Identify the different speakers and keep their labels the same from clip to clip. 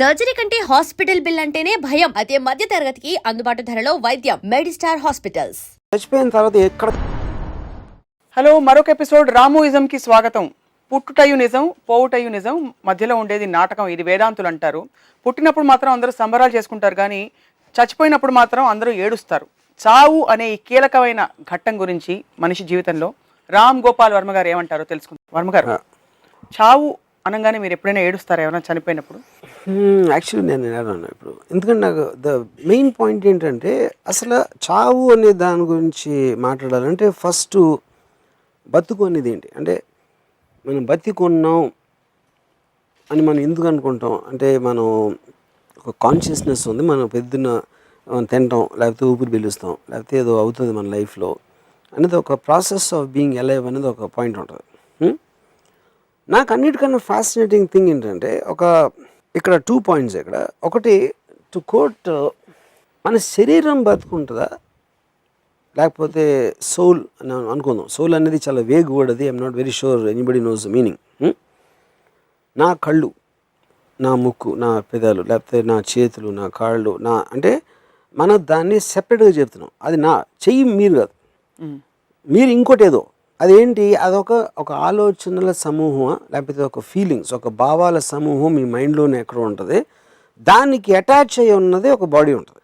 Speaker 1: Surgery కంటే hospital bill అంటేనే భయం. అదే మధ్య తరగతికి అందుబాటు ధరలో వైద్యం. Medistar hospitals.
Speaker 2: చచ్చిపోయిన తర్వాత ఎక్కడ?
Speaker 3: హలో, మరొక ఎపిసోడ్ రామోయిజం కి స్వాగతం. పుట్టుటయు నిజం, పోవుటయు నిజం, మధ్యలో ఉండేది నాటకం. ఇది వేదాంతులు అంటారు. పుట్టినప్పుడు మాత్రం అందరూ సంబరాలు చేసుకుంటారు, కానీ చచ్చిపోయినప్పుడు మాత్రం అందరూ ఏడుస్తారు. చావు అనే ఈ కీలకమైన ఘట్టం గురించి మనిషి జీవితంలో రామ్ గోపాల్ వర్మ గారు ఏమంటారో తెలుసుకుందాం. వర్మ గారు, చావు అనగానే మీరు ఎప్పుడైనా ఏడుస్తారా ఏమైనా చనిపోయినప్పుడు?
Speaker 2: యాక్చువల్లీ నేను ఏడను ఇప్పుడు, ఎందుకంటే నాకు ద మెయిన్ పాయింట్ ఏంటంటే అసలు చావు అనే దాని గురించి మాట్లాడాలంటే ఫస్ట్ బతుకు అనేది ఏంటి అంటే, మనం బతికున్నాం అని మనం ఎందుకు అనుకుంటాం అంటే, మనం ఒక కాన్షియస్నెస్ ఉంది, మనం పెద్దన మనం తింటాం, లేకపోతే ఊపిరి పీలుస్తాం, లేకపోతే ఏదో అవుతుంది మన లైఫ్లో అనేది ఒక ప్రాసెస్ ఆఫ్ బీయింగ్ అలైవ్ అనేది ఒక పాయింట్ ఉంటుంది. నాకు అన్నిటికన్నా ఫ్యాసినేటింగ్ థింగ్ ఏంటంటే, ఇక్కడ 2 పాయింట్స్. ఇక్కడ ఒకటి, టు కోట్, మన శరీరం బతుకుంటుందా లేకపోతే సోల్ అని అనుకుందాం. సోల్ అనేది చాలా వేగ్ వర్డ్, అది I'm not very sure anybody knows the meaning. నా కళ్ళు, నా ముక్కు, నా పెదాలు, లేకపోతే నా చేతులు, నా కాళ్ళు, అంటే మనం దాన్ని సెపరేట్గా చెప్తున్నాం. అది నా చెయ్యి, మీరు కాదు, మీరు ఇంకోటి ఏదో. అదేంటి? అదొక ఆలోచనల సమూహం, లేకపోతే ఒక ఫీలింగ్స్, ఒక భావాల సమూహం మీ మైండ్లోనే ఎక్కడో ఉంటుంది. దానికి అటాచ్ అయ్యి ఉన్నది ఒక బాడీ ఉంటుంది.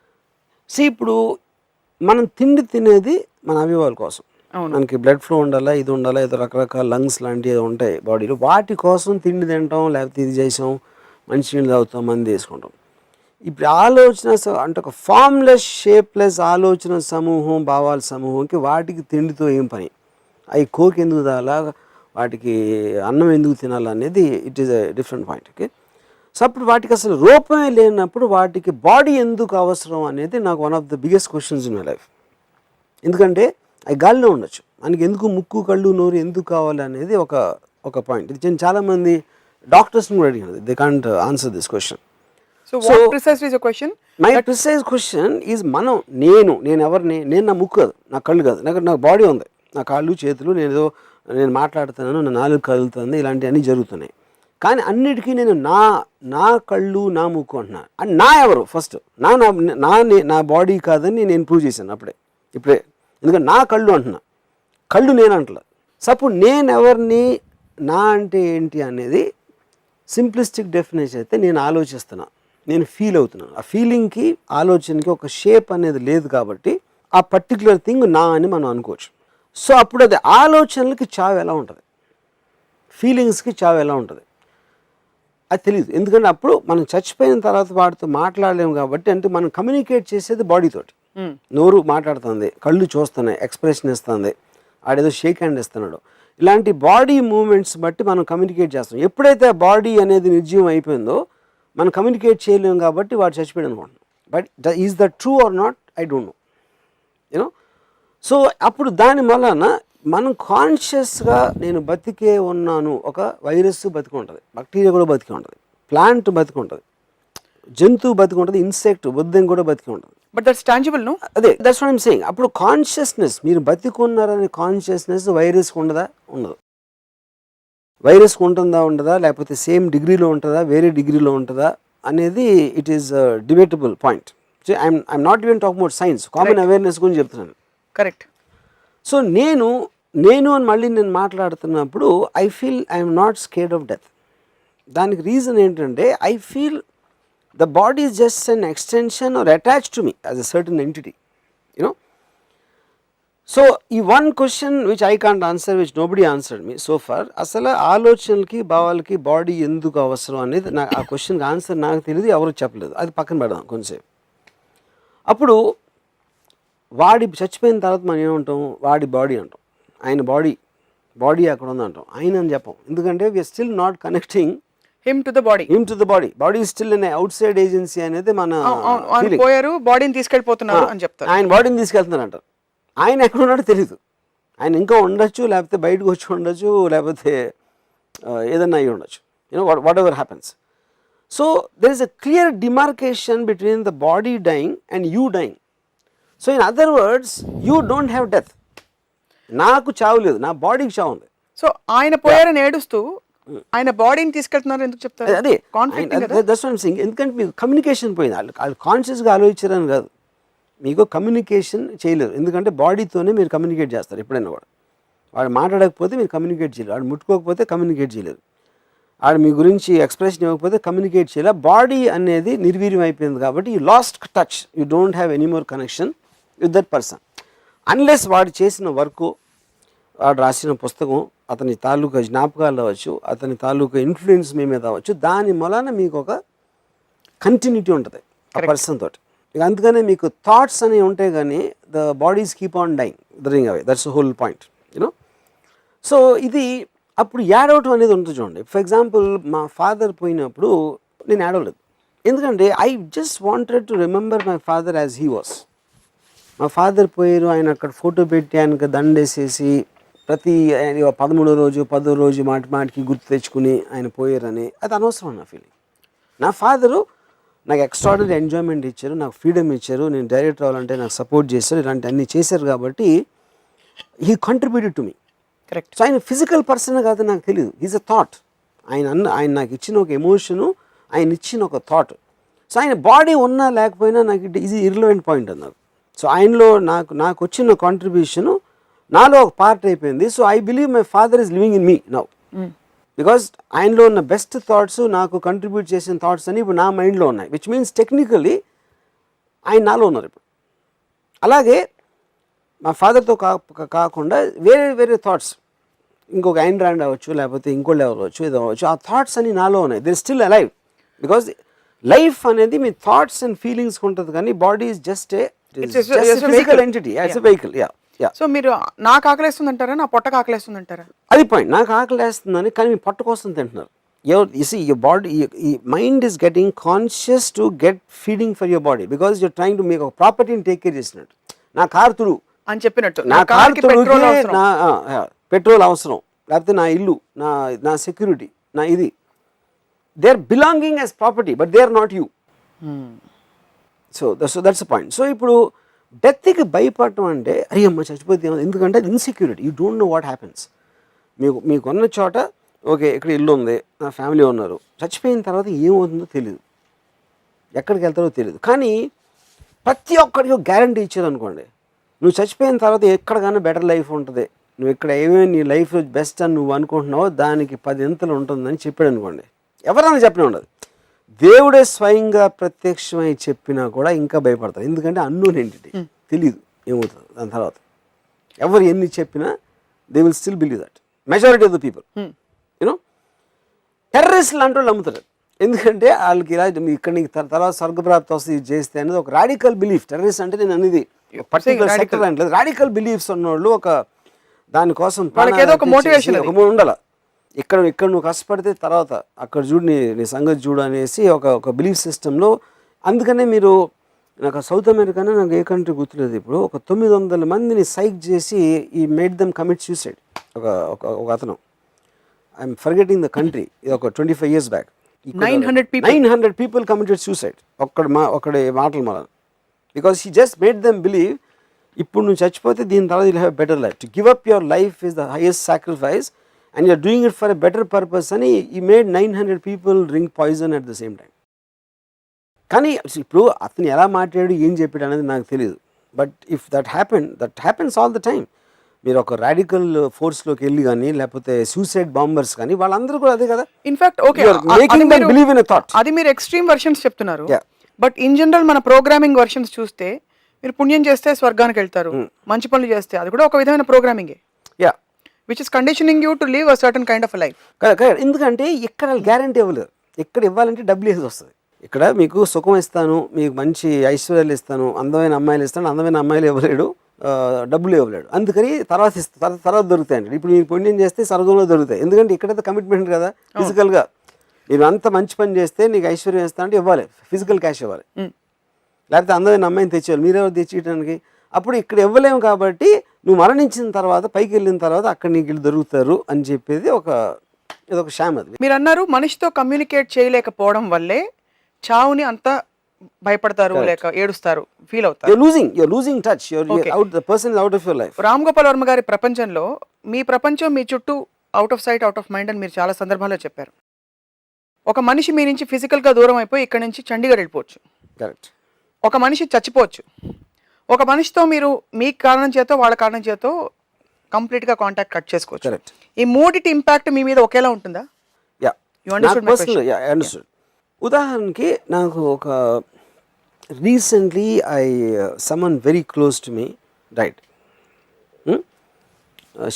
Speaker 2: సో ఇప్పుడు మనం తిండి తినేది మన అవయవాల కోసం. మనకి బ్లడ్ ఫ్లో ఉండాలా, ఇది ఉండాలా, ఏదో రకరకాల లంగ్స్ లాంటివి ఏదో ఉంటాయి బాడీలో. వాటి కోసం తిండి తింటాం, లేకపోతే ఇది చేసాం, మంచినీళ్ళు తాగుతాం, మంది వేసుకుంటాం. ఇప్పుడు ఆలోచన అంటే ఒక ఫార్మ్లెస్, షేప్లెస్ ఆలోచన సమూహం, భావాల సమూహంకి వాటికి తిండితో ఏం పని? అవి కోక్ ఎందుకు తాగాలా, వాటికి అన్నం ఎందుకు తినాలా అనేది it is a different point. Okay, so అప్పుడు వాటికి అసలు రూపమే లేనప్పుడు వాటికి బాడీ ఎందుకు అవసరం అనేది నాకు one of the biggest questions in my life. ఎందుకంటే అవి గాల్లో ఉండొచ్చు, మనకి ఎందుకు ముక్కు, కళ్ళు, నోరు ఎందుకు కావాలి అనేది ఒక పాయింట్. ఇది చాలామంది డాక్టర్స్ని కూడా అడిగినది, they can't answer this question.
Speaker 3: So what precisely is your question?
Speaker 2: My precise question is, నేను ఎవరిని? నేను నా ముక్కు కాదు, నా కళ్ళు కాదు, నాకు బాడీ ఉంది, నా కాళ్ళు, చేతులు, నేను మాట్లాడుతున్నాను, నా నాలుగు కదులుతుంది, ఇలాంటివన్నీ జరుగుతున్నాయి. కానీ అన్నిటికీ నేను నా కళ్ళు, నా ముక్కు అంటున్నాను. అండ్ నా ఎవరు? ఫస్ట్ నా బాడీ కాదని నేను ప్రూవ్ చేశాను ఇప్పుడే. ఎందుకంటే నా కళ్ళు అంటున్నా, కళ్ళు నేను అంటలా. సపోజ్ నేను ఎవరిని, నా అంటే ఏంటి అనేది సింప్లిస్టిక్ డెఫినేషన్ అయితే, నేను ఆలోచిస్తున్నా, నేను ఫీల్ అవుతున్నాను. ఆ ఫీలింగ్కి, ఆలోచనకి ఒక షేప్ అనేది లేదు కాబట్టి ఆ పర్టికులర్ థింగ్ నా అని మనం అనుకోవచ్చు. సో అప్పుడు అది ఆలోచనలకి చావు ఎలా ఉంటుంది, ఫీలింగ్స్కి చావు ఎలా ఉంటుంది అది తెలియదు. ఎందుకంటే అప్పుడు మనం చచ్చిపోయిన తర్వాత వాటితో మాట్లాడలేము కాబట్టి. అంటే మనం కమ్యూనికేట్ చేసేది బాడీతోటి. నోరు మాట్లాడుతుంది, కళ్ళు చూస్తున్నాయి, ఎక్స్ప్రెషన్ ఇస్తుంది, ఆడేదో షేక్ హ్యాండ్ ఇస్తున్నాడు. ఇలాంటి బాడీ మూమెంట్స్ బట్టి మనం కమ్యూనికేట్ చేస్తాం. ఎప్పుడైతే బాడీ అనేది నిర్జీవం అయిపోయిందో మనం కమ్యూనికేట్ చేయలేము కాబట్టి వాడు చచ్చిపోయాడు అనుకుంటున్నాం. But is that true or not, I don't no, you know. So అప్పుడు దాని వలన మనం కాన్షియస్గా నేను బతికే ఉన్నాను. ఒక వైరస్ బతికి ఉంటుంది, బ్యాక్టీరియా కూడా బతికి ఉంటుంది, ప్లాంట్ బతికి ఉంటుంది, జంతువు బతికి ఉంటుంది, ఇన్సెక్ట్, బుద్ధం కూడా బతికి ఉంటుంది.
Speaker 3: But that's tangible, no?
Speaker 2: అదే, దట్స్ వాట్ ఐమ్ సేయింగ్. అప్పుడు కాన్షియస్నెస్, మీరు బతికున్నారనే కాన్షియస్నెస్ వైరస్కి ఉండదు. వైరస్కి ఉండదా, లేకపోతే సేమ్ డిగ్రీలో ఉంటుందా, వేరే డిగ్రీలో ఉంటుందా అనేది it is debatable point. So I'm not even talk about science, common awareness గురించి చెప్తున్నాను.
Speaker 3: కరెక్ట్.
Speaker 2: సో నేను అని మళ్ళీ నేను మాట్లాడుతున్నప్పుడు I feel I'm not scared of death. దానికి రీజన్ ఏంటంటే, I feel the body is just an extension or attached to me as a certain entity, you know. So ఈ one question which I can't answer, which nobody answered me so far, అసలు ఆలోచనలకి, భావాలకి body ఎందుకు అవసరం అనేది నాకు ఆ క్వశ్చన్కి answer నాకు తెలియదు, ఎవరు చెప్పలేదు. అది పక్కన పెడదాం కొంచెంసేపు. అప్పుడు వాడి చచ్చిపోయిన తర్వాత మనం ఏమంటాం? వాడి బాడీ అంటాం, ఆయన బాడీ అక్కడ ఉంది అంటాం, ఆయన అని చెప్పం. ఎందుకంటే we're still not connecting
Speaker 3: him to the body.
Speaker 2: Body still అనే అవుట్ సైడ్ ఏజెన్సీ అనేది మన ఫీలింగ్.
Speaker 3: పోయారు, బాడీని తీసుకెళ్ళిపోతున్నారు అని చెప్తారు.
Speaker 2: ఆయన బాడీని తీసుకెళ్తున్నారు అంటారు. ఆయన ఎక్కడ ఉన్నాడో తెలియదు. ఆయన ఇంకా ఉండొచ్చు, లేకపోతే బయటకు వచ్చి ఉండొచ్చు, లేకపోతే ఏదన్నా అయ్యి ఉండొచ్చు, you know, what happens. So there is a clear demarcation between the body dying and you dying. So in other words, you don't have death. నాకు చావు లేదు, నా బాడీకి చావు ఉంది.
Speaker 3: సో ఆయన పోయారని ఏడుస్తూ ఆయన బాడీని తీసుకెళ్తున్నారు ఎందుకు చెప్తారు?
Speaker 2: అదే
Speaker 3: conflict
Speaker 2: that's what I'm saying. ఎందుకంటే మీకు కమ్యూనికేషన్ పోయింది. వాళ్ళు కాన్షియస్గా ఆలోచించారని కాదు, మీకు కమ్యూనికేషన్ చేయలేరు. ఎందుకంటే బాడీతోనే మీరు కమ్యూనికేట్ చేస్తారు ఎప్పుడైనా కూడా. వాడు మాట్లాడకపోతే మీరు కమ్యూనికేట్ చేయలేరు, వాడు ముట్టుకోకపోతే కమ్యూనికేట్ చేయలేరు, వాడు మీ గురించి ఎక్స్ప్రెషన్ ఇవ్వకపోతే కమ్యూనికేట్ చేయలేరు. బాడీ అనేది నిర్వీర్యం అయిపోయింది కాబట్టి you last touch, you don't have any more connection with that person unless వాడు చేసిన వర్క్, వాడు రాసిన పుస్తకం, అతని తాలూకా జ్ఞాపకాలు అవ్వచ్చు, అతని తాలూకా ఇన్ఫ్లుయెన్స్ మీ మీద అవ్వచ్చు, దాని మూలాన మీకు ఒక కంటిన్యూటీ ఉంటుంది ఆ పర్సన్ తోటి. ఇక అందుకనే మీకు థాట్స్ అనేవి ఉంటాయి కానీ the bodies keep on dying during away, that's whole point you know. So ఇది అప్పుడు ఏడవటం అనేది ఉంటుంది చూడండి. ఫర్ ఎగ్జాంపుల్ మా ఫాదర్ పోయినప్పుడు నేను ఏడవలేదు, ఎందుకంటే I just wanted to remember my father as he was. మా ఫాదర్ పోయారు, ఆయన అక్కడ ఫోటో పెట్టి ఆయనకు దండేసేసి ప్రతి 13వ రోజు 10వ రోజు మాటికి గుర్తు తెచ్చుకుని ఆయన పోయారని అది అనవసరం నా ఫీలింగ్. నా ఫాదరు నాకు ఎక్స్ట్రాడినరీ ఎంజాయ్మెంట్ ఇచ్చారు, నాకు ఫ్రీడమ్ ఇచ్చారు, నేను డైరెక్టర్ అవ్వాలంటే నాకు సపోర్ట్ చేశారు, ఇలాంటి అన్నీ చేశారు కాబట్టి he contributed to me.
Speaker 3: Correct.
Speaker 2: So ఆయన ఫిజికల్ పర్సన్ కాదు నాకు తెలియదు, ఈజ్ అ థాట్. ఆయన నాకు ఇచ్చిన ఒక ఎమోషను, ఆయన ఇచ్చిన ఒక థాట్. సో ఆయన బాడీ ఉన్నా లేకపోయినా నాకు ఇట్ ఈజ్ ఇర్రిలవెంట్ పాయింట్ అన్నారు. సో ఆయనలో నాకు వచ్చిన కాంట్రిబ్యూషను నాలో ఒక పార్ట్ అయిపోయింది. So I believe my father is living in me now, because ఆయనలో ఉన్న బెస్ట్ థాట్స్, నాకు కంట్రిబ్యూట్ చేసిన థాట్స్ అని ఇప్పుడు నా మైండ్లో ఉన్నాయి, విచ్ మీన్స్ టెక్నికలీ ఆయన నాలో ఉన్నారు ఇప్పుడు. అలాగే మా ఫాదర్తో కాకుండా వేరే థాట్స్, ఇంకొక ఐన్ రాండ్ అవ్వచ్చు, లేకపోతే ఇంకోళ్ళు ఎవరు అవ్వచ్చు, ఏదో అవ్వచ్చు, ఆ థాట్స్ అన్ని నాలో ఉన్నాయి. They still alive, because life అనేది మీ థాట్స్ అండ్ ఫీలింగ్స్ ఉంటుంది, కానీ body is just a physical entity, it's a vehicle.
Speaker 3: So మీరు నాకు ఆకలేస్తుంది అంటారా, నా పొట్టకు ఆకలేస్తుంది అంటారా?
Speaker 2: అది పాయింట్. నాకు ఆకలి వేస్తుందని, కానీ మీ పొట్ట కోసం తింటున్నారు. your body, your mind is getting conscious to get feeding for your body because you're trying to make a property and take care చేసినట్టు. నా కారు తుడు
Speaker 3: అని చెప్పినట్టు,
Speaker 2: నా కారు తుడుకి నా పెట్రోల్ అవసరం, లేకపోతే నా ఇల్లు, నా సెక్యూరిటీ, నా ఇది, they are belonging as property but they are not you. So that's a point. So ఇప్పుడు డెత్కి భయపడటం అంటే అరే అమ్మ చచ్చిపోతే, ఎందుకంటే insecurity, you don't know what happens. మీకున్న చోట ఓకే ఇక్కడ ఇల్లు ఉంది, నా ఫ్యామిలీ ఉన్నారు, చచ్చిపోయిన తర్వాత ఏమవుతుందో తెలియదు, ఎక్కడికి వెళ్తారో తెలియదు. కానీ ప్రతి ఒక్కరికి ఒక గ్యారంటీ ఇచ్చారు అనుకోండి, నువ్వు చచ్చిపోయిన తర్వాత ఎక్కడికైనా బెటర్ లైఫ్ ఉంటుంది, నువ్వు ఇక్కడ ఏమేమి నీ లైఫ్ బెస్ట్ అని నువ్వు అనుకుంటున్నావో దానికి 10 ఇంతలు ఉంటుందని చెప్పాడు అనుకోండి, ఎవరైనా చెప్పినా ఉండదు. దేవుడే స్వయంగా ప్రత్యక్షమై చెప్పినా కూడా ఇంకా భయపడతారు, ఎందుకంటే అన్నోన్ ఎంటిటీ, తెలియదు ఏమవుతుంది దాని తర్వాత. ఎవరు ఎన్ని చెప్పినా they will still believe that, majority of the people. You know terrorist లాంటి వాళ్ళు నమ్ముతారు, ఎందుకంటే వాళ్ళకి ఇలా ఇక్కడ నీకు తర్వాత స్వర్గప్రాప్తి వస్తుంది ఇది చేస్తే అనేది ఒక రాడికల్ బిలీఫ్. టెర్రరిస్ట్ అంటే నేను అనేది పర్టికులర్ సెక్టర్ అంటే రాడికల్ బిలీఫ్స్ ఉన్నోళ్ళు ఒక దానికోసం ఉండాలి. ఇక్కడ నువ్వు కష్టపడితే తర్వాత అక్కడ చూడు నీ సంగతి చూడు అనేసి ఒక బిలీఫ్ సిస్టంలో. అందుకనే మీరు నాకు సౌత్ అమెరికానే, నాకు ఏ కంట్రీ గుర్తులేదు ఇప్పుడు, ఒక 900 మందిని సైక్ చేసి ఈ మేడ్ దెమ్ కమిట్ సూసైడ్. ఒక అతను, ఐఎమ్ ఫర్గెటింగ్ ద కంట్రీ, ఇది ఒక 25 years back 900 people committed suicide. ఒక్కడి మాటలు మన, because he just made them believe ఇప్పుడు నువ్వు చచ్చిపోతే దీని తర్వాత you'll have a better life. To give up your life is the highest sacrifice and you're doing it for a better purpose అని he made 900 people drink poison at the same time. కానీ ఇప్పుడు అతను ఎలా మాట్లాడాడు ఏం చెప్పాడు అనేది నాకు తెలియదు, but if that happens all the time. మీరు ఒక రాడికల్ ఫోర్స్లోకి వెళ్ళి కానీ లేకపోతే సూసైడ్ బాంబర్స్ కానీ వాళ్ళందరూ కూడా అదే కదా.
Speaker 3: ఇన్ఫాక్ట్ ఓకే, అది మీరు ఎక్స్ట్రీమ్ వర్షన్స్ చెప్తున్నారు, బట్ ఇన్ జనరల్ మన ప్రోగ్రామింగ్ వర్షన్స్ చూస్తే మీరు పుణ్యం చేస్తే స్వర్గానికి వెళ్తారు, మంచి పనులు చేస్తే అది కూడా ఒక విధమైన ప్రోగ్రామింగే, which is conditioning you to live a certain kind of life.
Speaker 2: ఎందుకంటే ఇక్కడ గ్యారంటీ ఇవ్వలేదు, ఇక్కడ ఇవ్వాలంటే డబ్బులు వేసి వస్తుంది. ఇక్కడ మీకు సుఖం ఇస్తాను, మీకు మంచి ఐశ్వర్యాలు ఇస్తాను, అందమైన అమ్మాయిలు ఇస్తాను, అందమైన అమ్మాయిలు ఇవ్వలేడు, డబ్బులు ఇవ్వలేడు, అందుకని తర్వాత దొరుకుతాయండి. ఇప్పుడు మీరు పుణ్యం చేస్తే స్వర్గంలో దొరుకుతాయి, ఎందుకంటే ఇక్కడైతే కమిట్మెంట్ కదా ఫిజికల్గా. నేను అంత మంచి పని చేస్తే నీకు ఐశ్వర్యం ఇస్తా అంటే ఇవ్వాలి, ఫిజికల్ క్యాష్ ఇవ్వాలి, లేకపోతే అందమైన అమ్మాయిని తెచ్చేవాళ్ళు, మీరెవరు తెచ్చేయడానికి. అప్పుడు ఇక్కడ ఇవ్వలేము కాబట్టి నువ్వు మరణించిన తర్వాత పైకి వెళ్ళిన తర్వాత అక్కడ నీకు ఇల్లు దొరుకుతారు అని చెప్పేది ఇదొక షామ్. అది
Speaker 3: మీరు అన్నారు, మనిషితో కమ్యూనికేట్ చేయలేకపోవడం వల్లే చావుని అంత భయపడతారు, లేక ఏడుస్తారు, ఫీల్ అవుతారు.
Speaker 2: You're losing touch. The person is out of your life.
Speaker 3: Ram Gopal Varma గారి ప్రపంచంలో మీ ప్రపంచం మీ చుట్టూ out of sight out of mind అని మీరు చాలా సందర్భాల్లో చెప్పారు. ఒక మనిషి మీ నుంచి ఫిజికల్గా దూరం అయిపోయి ఇక్కడ నుంచి చండీగఢ్ వెళ్ళిపోవచ్చు.
Speaker 2: కరెక్ట్.
Speaker 3: ఒక మనిషి చచ్చిపోవచ్చు. ఒక మనిషితో మీరు మీ కారణం చేతో వాళ్ళ కారణం చేతో కంప్లీట్గా కాంటాక్ట్ కట్ చేసుకోవచ్చు.
Speaker 2: కరెక్ట్.
Speaker 3: ఈ మూడిటి ఇంపాక్ట్ మీ మీద ఒకేలా ఉంటుందా?
Speaker 2: Yeah,
Speaker 3: You understood my question?
Speaker 2: Yeah, I understood. ఉదాహరణకి నాకు ఒక recently someone very close to me died.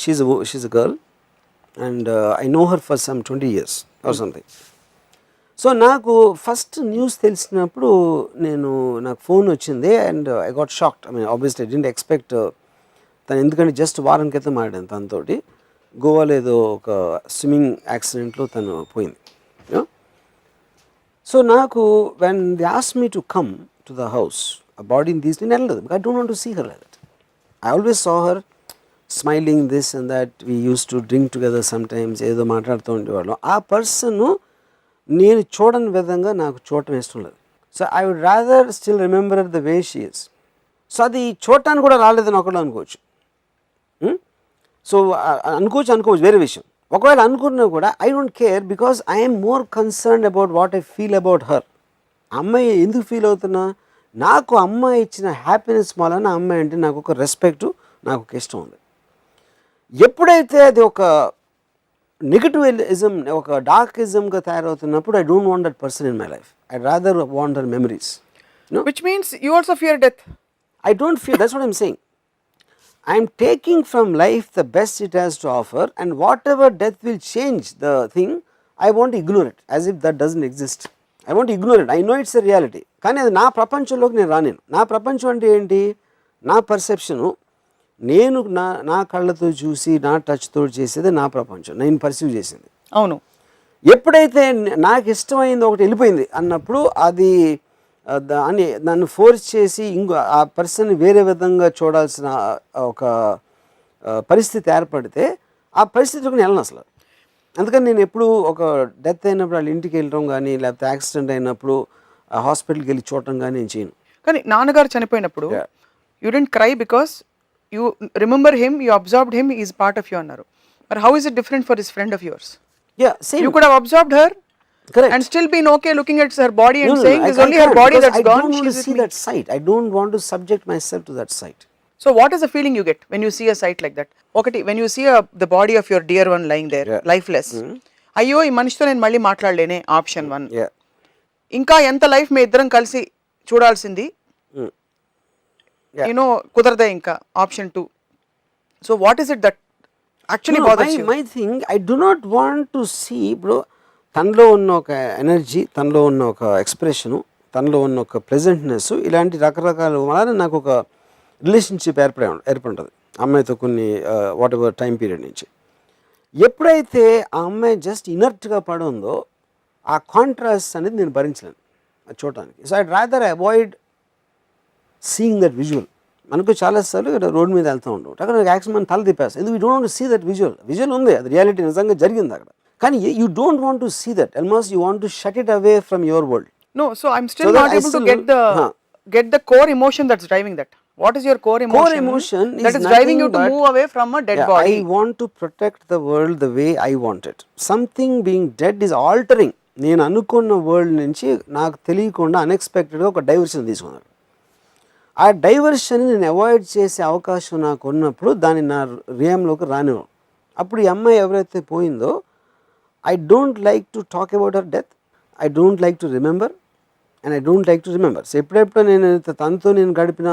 Speaker 2: She's a girl and I know her for some 20 years or something. So నాకు first news తెలిసినప్పుడు నాకు phone వచ్చింది and I got shocked. I mean obviously I didn't expect. తను ఎందుకంటే just వారం క్రితం మాట్లాడాను తనతోటి. గోవాలో ఏదో ఒక స్విమ్మింగ్ యాక్సిడెంట్లో తను పోయింది. సో నాకు when they asked me to come to the house, ఆ బాడీని తీసి నేను వెళ్ళలేదు. I don't want to see her like that. I always saw her smiling this and that. We use to drink together sometimes, ఏదో మాట్లాడుతూ ఉండేవాళ్ళం. ఆ person నేను చూడని విధంగా నాకు చూడటం ఇష్టం లేదు. So I would rather still remember the way she is. So అది చూడటానికి కూడా రాలేదని ఒకళ్ళు అనుకోవచ్చు. సో అనుకోవచ్చు వేరే విషయం. ఒకవేళ అనుకున్నా కూడా I don't care because I'm more concerned about what I feel about her. అమ్మాయి ఎందుకు ఫీల్ అవుతున్నా, నాకు అమ్మాయి ఇచ్చిన హ్యాపీనెస్ వలన అమ్మాయి అంటే నాకు ఒక రెస్పెక్టు, నాకు ఒక ఇష్టం ఉంది. ఎప్పుడైతే అది ఒక నెగటివిజం, ఒక డార్కిజంగా తయారవుతున్నప్పుడు I don't want that person in my life. I rather want her memories.
Speaker 3: Which means you also fear death.
Speaker 2: I don't fear, that's what I'm saying. I'm taking from life the best it has to offer, and whatever death will change the thing, I want to ignore it as if that doesn't exist. I want to ignore it. I know it's a reality. కానీ అది నా ప్రపంచంలోకి నేను రానేను. నా ప్రపంచం అంటే ఏంటి, నా పర్సెప్షను, నేను నా కళ్ళతో చూసి నా టచ్తో చేసేది నా ప్రపంచం, నేను పర్సీవ్ చేసింది.
Speaker 3: అవును.
Speaker 2: ఎప్పుడైతే నాకు ఇష్టమైంది ఒకటి వెళ్ళిపోయింది అన్నప్పుడు అది దాన్ని నన్ను ఫోర్స్ చేసి ఆ పర్సన్ వేరే విధంగా చూడాల్సిన ఒక పరిస్థితి ఏర్పడితే ఆ పరిస్థితికి నేను వెళ్ళను అసలు. అందుకని నేను ఎప్పుడు ఒక డెత్ అయినప్పుడు వాళ్ళ ఇంటికి వెళ్ళడం కానీ, లేకపోతే యాక్సిడెంట్ అయినప్పుడు హాస్పిటల్కి వెళ్ళి చూడటం కానీ నేను చేయను.
Speaker 3: కానీ నాన్నగారు చనిపోయినప్పుడు you don't cry because you remember him, you observed him, is part of you అన్నారు. మరి how is it different for his friend of yours?
Speaker 2: Yeah, same.
Speaker 3: You could have observed her.
Speaker 2: Correct.
Speaker 3: And still been okay looking at her body and
Speaker 2: No,
Speaker 3: saying
Speaker 2: I
Speaker 3: there's only her
Speaker 2: can't,
Speaker 3: body
Speaker 2: because
Speaker 3: that's
Speaker 2: I
Speaker 3: gone.
Speaker 2: don't want to
Speaker 3: She's
Speaker 2: see
Speaker 3: with me.
Speaker 2: that sight. I don't want to subject myself to that sight.
Speaker 3: So what is the feeling you get when you see a sight like that? Okati, when you see the body of your dear one lying there,
Speaker 2: Yeah.
Speaker 3: lifeless. అయ్యో ఈ మనిషితో నేను మళ్ళీ మాట్లాడలేనే, option 1.
Speaker 2: Yeah.
Speaker 3: ఇంకా ఎంత life మీ ఇద్దరం కలిసి చూడాల్సింది,
Speaker 2: Yeah.
Speaker 3: యూనో కుదరదే ఇంకా, option 2. So what is it that actually bothers you?
Speaker 2: My thing, I do not want to see. ఇప్పుడు తనలో ఉన్న ఒక ఎనర్జీ, తనలో ఉన్న ఒక ఎక్స్ప్రెషను, తనలో ఉన్న ఒక ప్లెజెంట్నెస్, ఇలాంటి రకరకాల వలన నాకు ఒక రిలేషన్షిప్ ఏర్పడుతుంది అమ్మాయితో కొన్ని వాట్ ఎవర్ టైం పీరియడ్ నుంచి. ఎప్పుడైతే ఆ అమ్మాయి జస్ట్ ఇనర్ట్గా పడి ఉందో ఆ కాంట్రాస్ట్ అనేది నేను భరించలేను అది చూడటానికి. So I rather avoid seeing that visual. మనకు చాలాసార్లు రోడ్డు మీద వెళ్తూ ఉంటాం, అక్కడ యాక్సిడెంట్ మనం తల తిప్పేస్తాం. ఎందుకు? You don't want to see that visual ఉంది, అది రియాలిటీ నిజంగా జరిగింది అక్కడ. కానీ you don't want to see that, almost you want to shut it away from your world.
Speaker 3: No, so I'm still not able to get the core emotion that's driving that. What is your core emotion that is driving you to move away from a dead body?
Speaker 2: I want to protect the world the way I want it. Something being dead is altering. నేను అనుకున్న world నుంచి నాకు తెలియకుండా అన్ఎక్స్పెక్టెడ్గా ఒక diversion తీసుకున్నాను. ఆ diversion నేను అవాయిడ్ చేసే అవకాశం నాకు ఉన్నప్పుడు దాన్ని నా రియంలోకి రానివ్వను. అప్పుడు ఈ అమ్మాయి ఎవరైతే పోయిందో, I don't like to talk about her death, I don't like to remember and I don't like to remember. So ఎప్పుడెప్పుడు తనతో నేను గడిపిన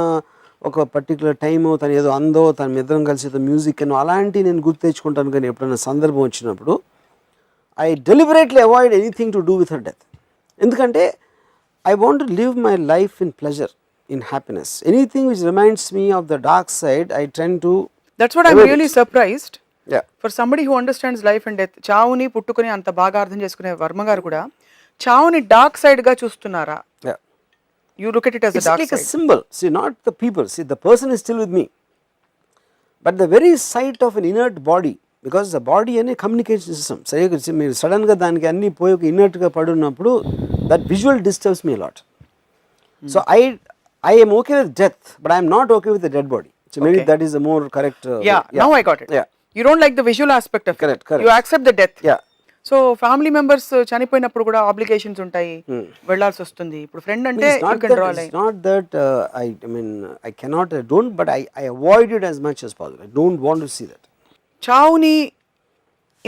Speaker 2: ఒక పర్టికులర్ టైము, తను ఏదో అందో, తన ఇద్దరం కలిసి ఏదో మ్యూజిక్ అనో అలాంటివి నేను గుర్తు తెచ్చుకుంటాను. కానీ ఎప్పుడైనా సందర్భం వచ్చినప్పుడు I deliberately avoid anything to do with her death. ఎందుకంటే I want to live my life in pleasure, in happiness. Anything which reminds me of the dark side, I tend to.
Speaker 3: That's what I'm really surprised.
Speaker 2: Yeah.
Speaker 3: For somebody who understands life and death, చావుని పుట్టుకొని అంత బాగా అర్థం చేసుకునే వర్మ గారు కూడా చావుని dark side గా చూస్తున్నారా?
Speaker 2: Yeah.
Speaker 3: You look at it as a dark
Speaker 2: side. It's like
Speaker 3: side.
Speaker 2: a symbol. See, not the people. See, the person is still with me. But the very sight of an inert body, because the body అనే communication system, సరిగ్గా మీరు సడన్గా దానికి అన్ని పోయి ఒక ఇనర్ట్గా పడున్నప్పుడు that visual disturbs me a lot. So I am okay with death, but I am not okay with the dead body. So maybe that is a more correct.
Speaker 3: Yeah, now I got it.
Speaker 2: Yeah.
Speaker 3: You don't like the visual aspect of
Speaker 2: Correct, correct.
Speaker 3: You accept the death.
Speaker 2: Yeah
Speaker 3: so family members చనిపోయినప్పుడు కూడా obligations ఉంటాయి, వెళ్ళాల్సి వస్తుంది. ఇప్పుడు friend అంటే
Speaker 2: It's not
Speaker 3: you can
Speaker 2: that,
Speaker 3: draw a
Speaker 2: it's
Speaker 3: line.
Speaker 2: not that I mean, I cannot, I don't, but I avoid it as much as possible. I don't want to see that.
Speaker 3: చావుని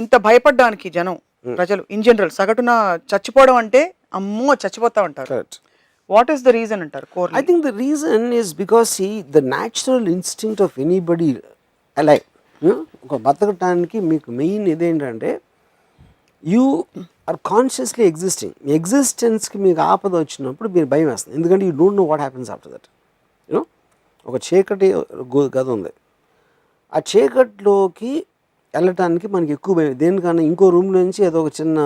Speaker 3: ఇంత భయపడ్డానికి జనం ప్రజలు in general సగటున చచ్చిపోవడం అంటే అమ్మో చచ్చిపోతా ఉంటారు.
Speaker 2: Correct.
Speaker 3: What is the reason అంటారు core?
Speaker 2: I think the reason is because, see, the natural instinct of anybody alive, ఒక బతకటానికి మీకు మెయిన్ ఇదేంటంటే యూ ఆర్ కాన్షియస్లీ ఎగ్జిస్టింగ్. మీ ఎగ్జిస్టెన్స్కి మీకు ఆపద వచ్చినప్పుడు మీరు భయం వేస్తుంది, ఎందుకంటే you don't know what happens after that. You know, ఒక చీకటి గది ఉంది, ఆ చీకటిలోకి వెళ్ళటానికి మనకి ఎక్కువ భయం. దేనికన్నా ఇంకో రూమ్ నుంచి ఏదో ఒక చిన్న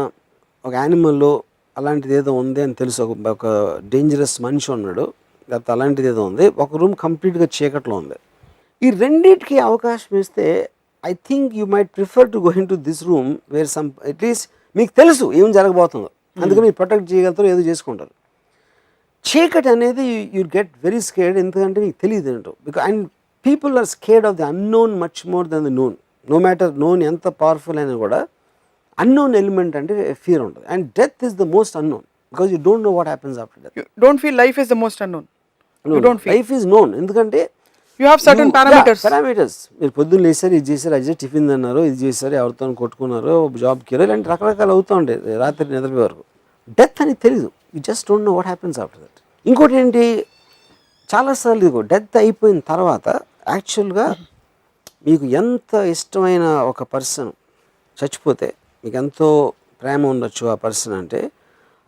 Speaker 2: ఒక యానిమల్లో అలాంటిది ఏదో ఉంది అని తెలుసు, ఒక డేంజరస్ మనిషి ఉన్నాడు లేకపోతే అలాంటిది ఏదో ఉంది, ఒక రూమ్ కంప్లీట్గా చీకట్లో ఉంది. ఈ రెండింటికి అవకాశం ఇస్తే I think you might prefer to go in to this room wear some at least మీకు తెలుసు ఏం జరగబోతుందో, అందుకని మీరు ప్రొటెక్ట్ చేయగలుగుతారు, ఏదో చేసుకుంటారు. చీకటి అనేది యూ గెట్ వెరీ స్కేర్డ్, ఎందుకంటే మీకు తెలియదు ఏంటో. Because and people are scared of the unknown much more than the known. No matter known ఎంత పవర్ఫుల్ అయినా కూడా అన్నోన్ ఎలిమెంట్ అంటే ఫియర్ ఉంటుంది. And death is the most unknown because you don't know what happens after death.
Speaker 3: You don't feel life is the most unknown. You don't feel.
Speaker 2: Life is known, ఎందుకంటే
Speaker 3: You have certain parameters.
Speaker 2: Parameters. మీరు పొద్దున్న లేసారు, ఇది చేశారు, అది చేసి tiffin తిన్నారు, ఇది చేశారు, ఎవరితో కొట్టుకున్నారు, జాబ్కి వెళ్ళారు, ఇలాంటి రకరకాలు అవుతూ ఉంటాయి రాత్రి నిద్రపోయే వరకు. డెత్ అని తెలీదు, you just don't know what happens after that. ఇంకోటి ఏంటి, చాలాసార్లు ఇదిగో డెత్ అయిపోయిన తర్వాత యాక్చువల్గా మీకు ఎంత ఇష్టమైన ఒక పర్సన్ చచ్చిపోతే మీకు ఎంతో ప్రేమ ఉండొచ్చు ఆ పర్సన్ అంటే,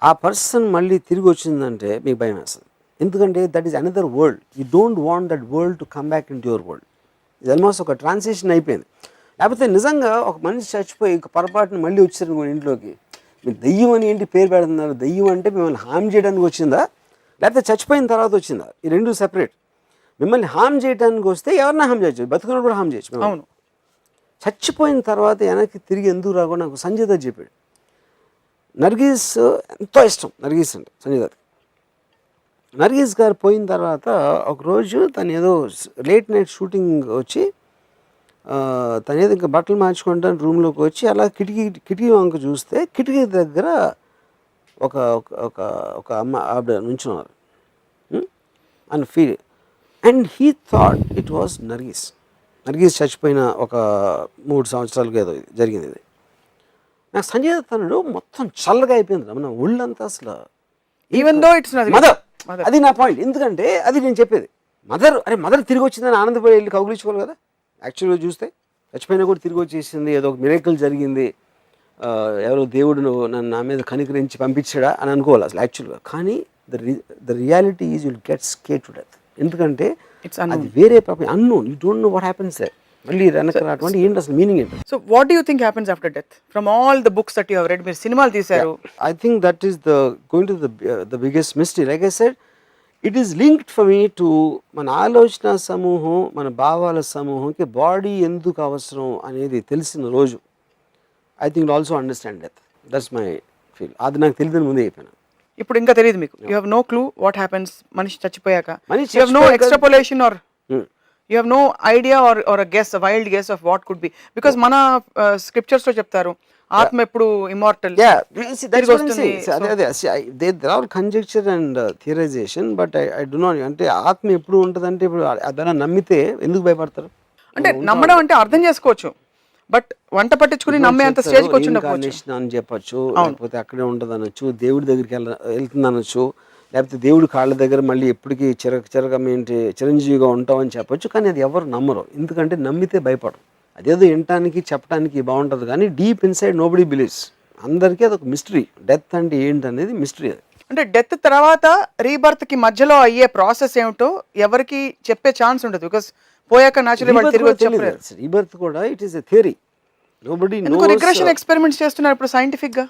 Speaker 2: ఆ పర్సన్ మళ్ళీ తిరిగి వచ్చిందంటే మీకు భయం వేస్తుంది, ఎందుకంటే that is another world. You don't want that world to come back in to your world. ఇది ఆల్మోస్ట్ ఒక ట్రాన్సిషన్ అయిపోయింది. లేకపోతే నిజంగా ఒక మనిషి చచ్చిపోయి పొరపాటున మళ్ళీ వచ్చారు ఇంట్లోకి, మీరు దెయ్యం అని ఏంటి పేరు పెడుతున్నారు? దెయ్యం అంటే మిమ్మల్ని హామ్ చేయడానికి వచ్చిందా, లేకపోతే చచ్చిపోయిన తర్వాత వచ్చిందా? ఈ రెండు సెపరేట్. మిమ్మల్ని హామ్ చేయడానికి వస్తే ఎవరినా హామ్ చేయొచ్చు, బతుకున్నప్పుడు కూడా హామ్ చేయొచ్చు.
Speaker 3: అవును.
Speaker 2: చచ్చిపోయిన తర్వాత వెనక్కి తిరిగి ఎందుకు రాకుండా నాకు సంజయ్ దత్ చెప్పాడు. నర్గీస్ ఎంతో ఇష్టం, నర్గీస్ అంటే సంజయ్ దత్. నర్గీస్ గారు పోయిన తర్వాత ఒకరోజు తను ఏదో లేట్ నైట్ షూటింగ్ వచ్చి తను ఏదో ఇంకా బట్టలు మార్చుకుంటాను రూమ్లోకి వచ్చి అలా కిటికీ వంక చూస్తే కిటికీ దగ్గర ఒక ఒక ఒక అమ్మ ఆవిడ నుంచున్నారు అని feel. And he thought it was Nargis. Nargis చచ్చిపోయిన ఒక 3 సంవత్సరాలుగా ఏదో జరిగింది ఇది. నాకు సంజయ్ దత్ అన్నాడు మొత్తం చల్లగా అయిపోయింది మన ఒళ్ళంతా అసలు.
Speaker 3: ఈవెన్ దో ఇట్స్
Speaker 2: మదర్, అది నా పాయింట్. ఎందుకంటే అది నేను చెప్పేది, మదర్ తిరిగి వచ్చిందని ఆనందపడి వెళ్ళి కౌగులించుకోవాలి కదా. యాక్చువల్గా చూస్తే చచ్చిపోయినా కూడా తిరిగి వచ్చేసింది, ఏదో ఒక మిరేకల్ జరిగింది, ఎవరో దేవుడు నన్ను నా మీద కనికరించి పంపించాడా అని అనుకోవాలి అసలు యాక్చువల్గా. కానీ the reality is will get scared to death, ఎందుకంటే అది వేరే ప్రపంచం, unknown. You don't know what happens there. మళ్ళీ వెనక రావడం ఏంటి అసలు మీనింగ్ ఏంటి?
Speaker 3: So what do you think happens after death from all the books that you have read? మీరు సినిమాలు తీశారు.
Speaker 2: I think that is going to the biggest mystery. Like I said, it is linked for me to మన ఆలోచన సమూహం, మన భావాల సమూహంకి body ఎందుకు అవసరం అనేది తెలిసిన రోజు I think also understand death. That's my feel. అది నాకు తెలియదని ముందే అయిపోయినా.
Speaker 3: ఇప్పుడు ఇంకా తెలియదు మీకు. You have no clue what happens మనిషి చచ్చిపోయాక.
Speaker 2: మనిషి
Speaker 3: you have no extrapolation or you have no idea or a guess, a wild guess of what could be. Because మన స్క్రిప్చర్స్ లో చెప్తారు ఆత్మ ఎప్పుడు immortal.
Speaker 2: there are all conjecture and theorization, but I do not, అంటే ఆత్మ ఎప్పుడు ఉంటుందంటే ఇప్పుడు అదన నమ్మితే ఎందుకు భయపడతారు?
Speaker 3: అంటే నమ్మడం అంటే అర్థం చేసుకోవచ్చు, బట్ వంట పట్టించుకుని నమ్మే అంత స్టేజ్కి వచ్చి ఉండకపోవచ్చు
Speaker 2: అని చెప్పచ్చు, లేకపోతే అక్కడే ఉంటుంది అనొచ్చు, దేవుడి దగ్గరికి వెళ్తుంది అనొచ్చు, లేకపోతే దేవుడి కాళ్ళ దగ్గర మళ్ళీ ఎప్పటికీ ఏంటి చిరంజీవిగా ఉంటామని చెప్పొచ్చు. కానీ అది ఎవరు నమ్మరు, ఎందుకంటే నమ్మితే భయపడరు. అదేదో వినటానికి చెప్పడానికి బాగుంటుంది, కానీ డీప్ ఇన్సైడ్ నోబడీ బిలీవ్స్. అందరికీ అదొక మిస్టరీ. డెత్ అంటే ఏంటి అనేది మిస్టరీ. అది
Speaker 3: అంటే డెత్ తర్వాత రీబర్త్ కి మధ్యలో అయ్యే ప్రాసెస్ ఏమిటో ఎవరికి చెప్పే ఛాన్స్ ఉండదు, బికాస్ పోయాక న్యాచురల్లీ వాళ్ళు తిరిగి వచ్చి
Speaker 2: రీబర్త్ కూడా it is a theory. Nobody nose.
Speaker 3: Regression experiments చేస్తున్నారు ఇప్పుడు సైంటిఫిక్ గా.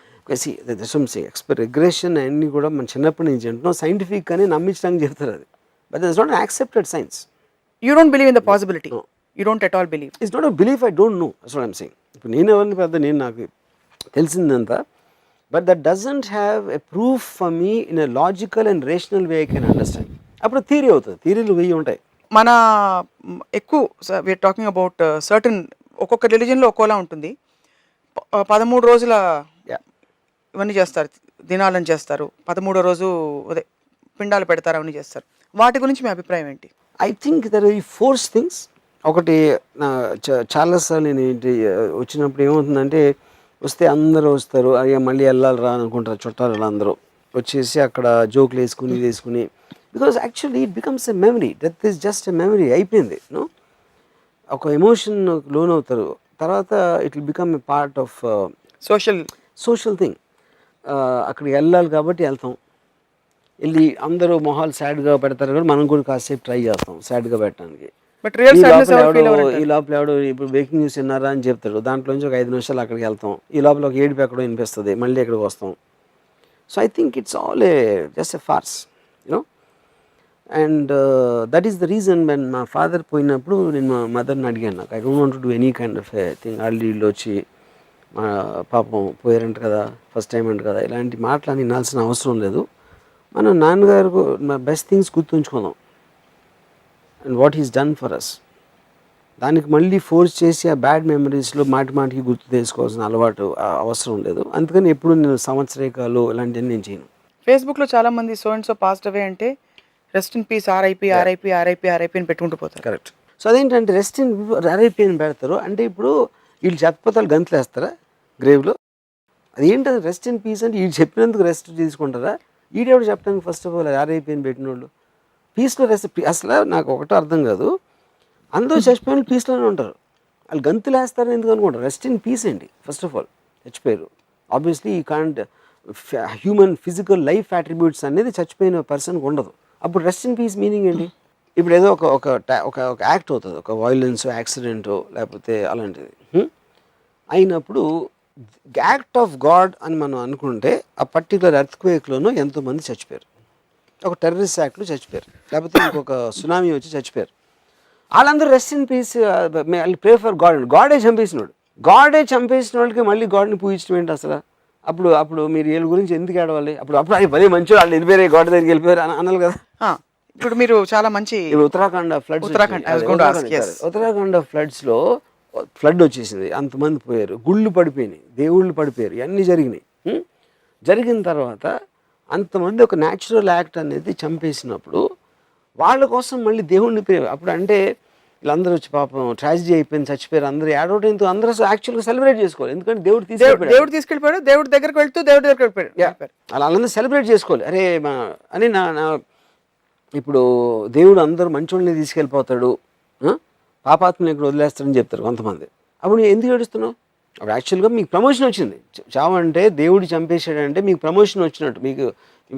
Speaker 2: రిగ్రెషన్ అన్ని కూడా మన చిన్నప్పటి నుంచి అంటున్నాం సైంటిఫిక్ అని నమ్మించడానికి చెప్తారు అది, but it's not accepted science.
Speaker 3: You don't believe in the possibility. You don't at all believe.
Speaker 2: It's not a belief, I don't know. That's what I am saying. ఇప్పుడు నేను ఎవరిని పెద్ద నేను నాకు తెలిసిందంతా, but that doesn't have a proof for me in a logical and rational way I can understand. అప్పుడు theory అవుతుంది. థియరీలు 1000 ఉంటాయి.
Speaker 3: మన ఎక్కువ వీఆర్ టాకింగ్ అబౌట్ సర్టన్ ఒక్కొక్క రిలీజన్లో ఒక్కోలా ఉంటుంది. 13 రోజుల ఇవన్నీ చేస్తారు, దినాలను చేస్తారు. 13వ రోజు అదే పిండాలు పెడతారు, అవన్నీ చేస్తారు. వాటి గురించి మీ అభిప్రాయం ఏంటి?
Speaker 2: I think there are four things. ఒకటి చాలాసార్లు నేను ఏంటి వచ్చినప్పుడు ఏమవుతుందంటే, వస్తే అందరూ వస్తారు, అయ్యా మళ్ళీ వెళ్ళాలి రా అనుకుంటారు చుట్టాలు అందరూ వచ్చేసి అక్కడ జోకులు వేసుకుని ఇది వేసుకుని, because actually it becomes a memory. Death is just a memory, అయిపోయింది. నో, ఒక ఎమోషన్ లోన్ అవుతారు, తర్వాత it will become a part of social thing. అక్కడికి వెళ్ళాలి కాబట్టి వెళ్తాం, వెళ్ళి అందరూ మొహాలు సాడ్గా పెడతారు కాబట్టి మనం కూడా కాసేపు ట్రై చేస్తాం సాడ్గా పెట్టడానికి. ఈ లోపల ఎవడు ఇప్పుడు బ్రేకింగ్ న్యూస్ విన్నారా అని చెప్తాడు, దాంట్లోంచి ఒక 5 నిమిషాలు అక్కడికి వెళ్తాం, ఈ లోపల ఒక ఏడుపు ఎక్కడో వినిపిస్తుంది, మళ్ళీ ఇక్కడికి వస్తాం. So I think it's all just a farce, you know. And that is the reason when మా ఫాదర్ పోయినప్పుడు నేను మా మదర్ని అడిగాను, నాకు I don't want to do any kind of thing. వీళ్ళు వచ్చి మా పాపం పోయారంట కదా, ఫస్ట్ టైం అంట కదా, ఇలాంటి మాటలు వినాల్సిన అవసరం లేదు. మనం నాన్నగారు బెస్ట్ థింగ్స్ గుర్తుంచుకుందాం and what is done for us. దానికి మళ్ళీ ఫోర్స్ చేసి ఆ బ్యాడ్ మెమరీస్లో మాటికి గుర్తు తెచ్చుకోవాల్సిన అలవాటు అవసరం లేదు. అందుకని ఎప్పుడు నేను సంవత్సరేకాలు ఇలాంటివన్నీ నేను చేయను.
Speaker 3: ఫేస్బుక్లో చాలామంది so and so passed away అంటే rest in peace, RIP RIP RIP RIP అని పెట్టుకుంటూ పోతారు.
Speaker 2: కరెక్ట్. సో అదేంటంటే రెస్ట్ ఇన్ ఆర్ఐపి అని పెడతారు అంటే, ఇప్పుడు వీళ్ళు చచ్చిపోతారు గంతులు వేస్తారా గ్రేవ్లో? అది ఏంటది రెస్ట్ ఇన్ పీస్ అంటే? వీళ్ళు చెప్పినందుకు రెస్ట్ తీసుకుంటారా? ఈడెవడు చెప్పడానికి ఫస్ట్ ఆఫ్ ఆల్ ఆర్ఐపి అని పెట్టిన వాళ్ళు? పీస్లో రెస్ట్ అసలు నాకు ఒకటో అర్థం కాదు, అందరూ చచ్చిపోయిన పీస్లోనే ఉంటారు, వాళ్ళు గంతులు వేస్తారని ఎందుకు అనుకుంటారు? రెస్ట్ ఇన్ పీస్ ఏంటి? ఫస్ట్ ఆఫ్ ఆల్ చచ్చిపోయారు, ఆబ్వియస్లీ ఈ can't human physical life attributes అనేది చచ్చిపోయిన పర్సన్కి ఉండదు. అప్పుడు రెస్ట్ ఇన్ పీస్ మీనింగ్ ఏంటి? ఇప్పుడు ఏదో ఒక యాక్ట్ అవుతుంది, ఒక వైలెన్స్ యాక్సిడెంటో లేకపోతే అలాంటిది అయినప్పుడు యాక్ట్ ఆఫ్ గాడ్ అని మనం అనుకుంటే, ఆ పర్టికులర్ ఎర్త్క్వేక్లోనూ ఎంతోమంది చచ్చిపోయారు, ఒక టెర్రరిస్ట్ యాక్ట్లో చచ్చిపోయారు, లేకపోతే ఇంకొక సునామీ వచ్చి చచ్చిపోయారు. వాళ్ళందరూ rest in peace pray for God. గాడే చంపేసినాడు, గాడే చంపేసిన వాళ్ళకి మళ్ళీ గాడ్ని పూజించడం ఏంటి అసలు? అప్పుడు మీరు వీళ్ళ గురించి ఎందుకు ఏడవాలి? అప్పుడు అది భలే మంచి వాళ్ళు వెళ్ళిపోయారు, గాడ్ దగ్గరికి వెళ్ళిపోయారు అనాలి కదా.
Speaker 3: ఇప్పుడు మీరు చాలా మంచి
Speaker 2: ఉత్తరాఖండ్ ఫ్లడ్స్లో ఫ్లడ్ వచ్చేసింది, అంతమంది పోయారు, గుళ్ళు పడిపోయినాయి, దేవుళ్ళు పడిపోయారు, ఇవన్నీ జరిగినాయి. జరిగిన తర్వాత అంతమంది ఒక న్యాచురల్ యాక్ట్ అనేది చంపేసినప్పుడు వాళ్ళ కోసం మళ్ళీ దేవుడిని అప్పుడు అంటే వీళ్ళందరూ వచ్చి పాపం ట్రాజడీ అయిపోయింది, చచ్చిపోయారు, అందరూ ఏడవటంతో అందరూ యాక్చువల్గా సెలబ్రేట్ చేసుకోవాలి, ఎందుకంటే దేవుడు
Speaker 3: తీసుకెళ్ళిపోయాడు, దేవుడి దగ్గరికి వెళ్ళిపోయాడు,
Speaker 2: అలా అందరూ సెలబ్రేట్ చేసుకోవాలి. అరే అని నా ఇప్పుడు దేవుడు అందరూ మంచోళ్ళని తీసుకెళ్ళిపోతాడు, పాపాత్మని ఇక్కడ వదిలేస్తారని చెప్తారు కొంతమంది. అప్పుడు ఎందుకు ఏడుస్తున్నావు? అప్పుడు యాక్చువల్గా మీకు ప్రమోషన్ వచ్చింది. చావంటే దేవుడు చంపేశాడంటే మీకు ప్రమోషన్ వచ్చినట్టు. మీకు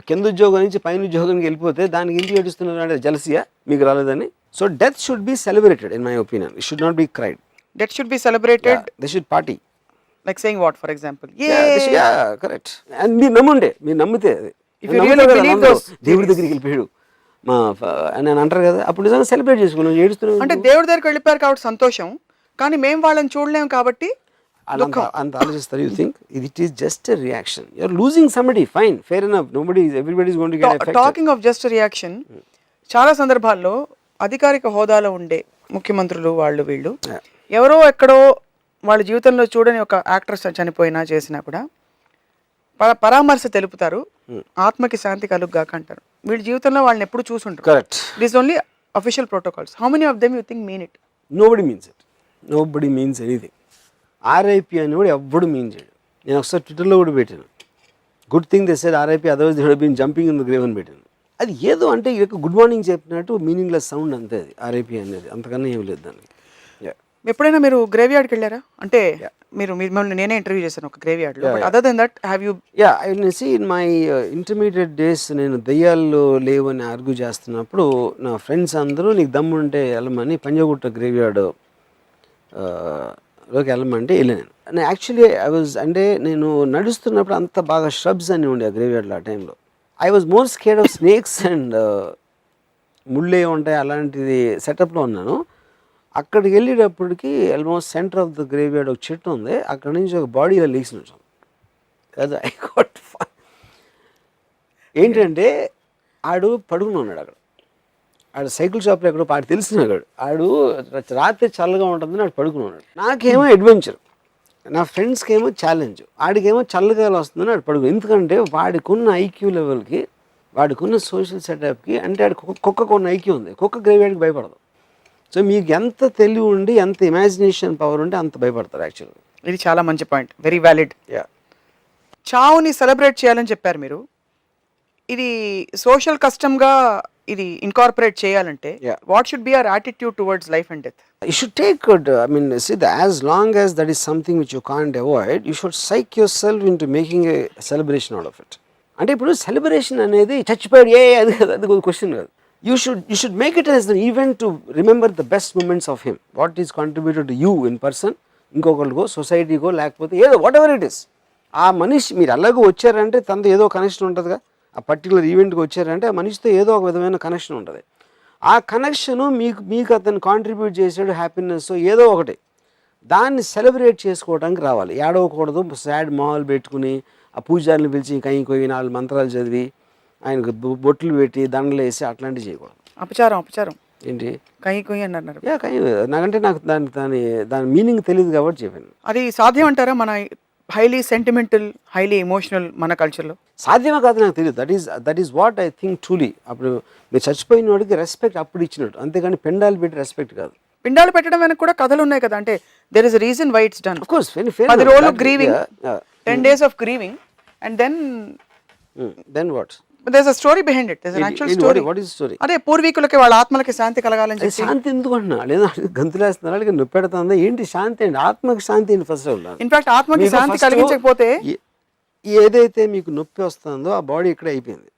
Speaker 2: కింద ఉద్యోగం నుంచి పైన ఉద్యోగానికి వెళ్ళిపోతే దానికి ఎందుకు ఏడుస్తున్నారు అంటే జలసియా మీకు రాలేదని. So death should be celebrated in my opinion. It should not be cried.
Speaker 3: Death should be celebrated.
Speaker 2: They should party.
Speaker 3: Like saying what for example.
Speaker 2: Correct. And మీరు నమ్ముండే, మీరు నమ్మితే దేవుడి దగ్గరికి వెళ్ళిపోయాడు మా అని అంటారు కదా, అప్పుడు నిజంగా సెలబ్రేట్ చేసుకున్నాం. ఏడుస్తున్నాం
Speaker 3: అంటే దేవుడి దగ్గరికి వెళ్ళిపోయారు కాబట్టి సంతోషం, కానీ మేము వాళ్ళని చూడలేము కాబట్టి
Speaker 2: అంత ఆలోచిస్తారు. You think it is just a reaction, you are losing somebody, fine, fair enough, everybody is going to get affected.
Speaker 3: Talking of just reaction, చాలా సందర్భాల్లో అధికారిక హోదాలో ఉండే ముఖ్యమంత్రులు వాళ్ళు వీళ్ళు ఎవరో ఎక్కడో వాళ్ళ జీవితంలో చూడని ఒక యాక్ట్రెస్ చనిపోయినా చేసినా కూడా పరామర్శ తెలుపుతారు, ఆత్మకి శాంతి కలుగుగాక అంటారు. వీళ్ళ జీవితంలో వాళ్ళని ఎప్పుడు చూసుంటారు.
Speaker 2: Correct.
Speaker 3: This only official protocols. How many of them you think mean it?
Speaker 2: Nobody means it. Nobody means anything. RIP అని కూడా ఎవ్వడు మీన్ చేయడు. నేను ఒకసారి ట్విట్టర్లో కూడా పెట్టాను, good thing they said RIP otherwise they would have been jumping in the grave అని పెట్టాను. అది ఏదో అంటే గుడ్ మార్నింగ్ చెప్పినట్టు మీనింగ్లెస్ సౌండ్ అంతే అది ఆర్ఐపి అనేది, అంతకన్నా ఏం లేదు దానికి.
Speaker 3: ఎప్పుడైనా మీరు గ్రేవ్ యార్డ్కి వెళ్ళారా? అంటే మీరు మిమ్మల్ని నేనే ఇంటర్వ్యూ చేశాను ఒక గ్రేవ్ యార్డ్లో. Other than that have you?
Speaker 2: I see in my intermediate days నేను దయ్యాలు లేవని ఆర్గ్యూ చేస్తున్నప్పుడు నా ఫ్రెండ్స్ అందరూ నీకు దమ్ముంటే వెళ్ళమని పంజాగుట్ట గ్రేవ్ యార్డ్ లోకి వెళ్ళమంటే వెళ్ళాను. నేను యాక్చువల్లీ అంటే నేను నడుస్తున్నప్పుడు అంత బాగా ష్రబ్స్ అన్నీ ఉండే ఆ గ్రేవ్ యార్డ్లో ఆ టైంలో. I was more scared of snakes and ముళ్ళే ఉంటాయి అలాంటిది సెటప్లో ఉన్నాను. అక్కడికి వెళ్ళేటప్పటికి almost centre of the graveyard ఒక చెట్టు ఉంది, అక్కడ నుంచి ఒక బాడీ ఇలా లేచినట్టు. అది ఐ గాట్ ఏంటంటే ఆడు పడుకుని ఉన్నాడు అక్కడ, ఆడు సైకిల్ షాప్లో ఎక్కడో ఆడు తెలిసినాడు, ఆడు రాత్రి చల్లగా ఉంటుందని ఆడు పడుకున్నాడు. నాకేమో అడ్వెంచర్, నా ఫ్రెండ్స్కి ఏమో ఛాలెంజ్, ఆడికేమో చల్లగా వస్తుందని ఆడు పడుకు. ఎందుకంటే వాడికున్న ఐక్యూ లెవెల్కి, వాడికున్న సోషల్ సెటప్కి, అంటే ఆడు కుక్కకు ఉన్న ఐక్యూ ఉంది, కుక్క గ్రేవ్యార్డ్కి భయపడదు. సో మీకు ఎంత తెలివి ఉండి ఎంత ఇమాజినేషన్ పవర్ ఉంటే అంత భయపడతారు యాక్చువల్గా.
Speaker 3: ఇది చాలా మంచి పాయింట్, వెరీ వ్యాలిడ్.
Speaker 2: యా,
Speaker 3: చావుని సెలబ్రేట్ చేయాలని చెప్పారు మీరు. ఇది సోషల్ కస్టమ్గా ఇది ఇన్కార్పొరేట్ చేయాలంటే what should be our attitude towards life and death?
Speaker 2: you should take good, I mean, see, as long as that is something which you can't avoid, you should psych yourself into making a celebration out of it. అంటే ఇప్పుడు celebration అనేది చచ్చిపోయాడు అది కాదు, అది question కాదు. You should make it as an event to remember the best moments of him, what is contributed to you in person, ఇంకొకరికో సొసైటీకో లేకపోతే ఏదో వాట్ ఎవర్ ఇట్ ఇస్. ఆ మనిషి మీరు అలాగో వచ్చారంటే తనతో ఏదో కనెక్షన్ ఉంటుందిగా. ఆ పర్టికులర్ ఈవెంట్కి వచ్చారంటే ఆ మనిషితో ఏదో ఒక విధమైన కనెక్షన్ ఉంటుంది. ఆ కనెక్షను మీకు అతను కాంట్రిబ్యూట్ చేసాడు హ్యాపీనెస్ ఏదో ఒకటి, దాన్ని సెలబ్రేట్ చేసుకోవడానికి రావాలి. ఏడవకూడదు, సాడ్ మాల్ పెట్టుకుని ఆ పూజారిని పిలిచి కై కొయ్యి 4 మంత్రాలు చదివి ఆయనకు బొట్లు పెట్టి దండలు వేసి అట్లాంటివి చేయకూడదు.
Speaker 3: అపచారం
Speaker 2: ఏంటి
Speaker 3: కై కొయ్యి అన్నారు.
Speaker 2: నాకంటే నాకు దాని మీనింగ్ తెలియదు కాబట్టి చెప్పాను.
Speaker 3: అది సాధ్యం అంటారా మన హైలీ సెంటిమెంటల్, హైలీ ఎమోషనల్ మన కల్చర్లో?
Speaker 2: సాధ్యమే కాదు నాకు తెలియదు. That is what I think truly. అప్పుడు మీరు చచ్చిపోయిన వాడికి రెస్పెక్ట్ అప్పుడు ఇచ్చినట్టు, అంతేగాని పెండాలు పెట్టి రెస్పెక్ట్ కాదు.
Speaker 3: పిండాలు పెట్టడం వెనక కూడా కథలు ఉన్నాయి కదా, అంటే there is reason why it's done.
Speaker 2: Of course
Speaker 3: 10 రోజులు grieving, 10 days of grieving, and then
Speaker 2: what?
Speaker 3: But there's a story behind it. There's an actual story.
Speaker 2: What is the story?
Speaker 3: అదే పూర్వీకులకి వాళ్ళ ఆత్మలకి శాంతి కలగాలని చెప్పి.
Speaker 2: శాంతి ఎందుకు అంటున్నా? లేదా గంతులేస్తున్నారు, అలాగే నొప్పి పెడుతుందా ఏంటి? శాంతి అండి, ఆత్మకి శాంతి ఏంటి? ఫస్ట్
Speaker 3: ఇన్ఫాక్ట్ ఆత్మకి శాంతి కలిగించకపోతే
Speaker 2: ఏదైతే మీకు నొప్పి వస్తుందో ఆ బాడీ ఇక్కడే అయిపోయింది.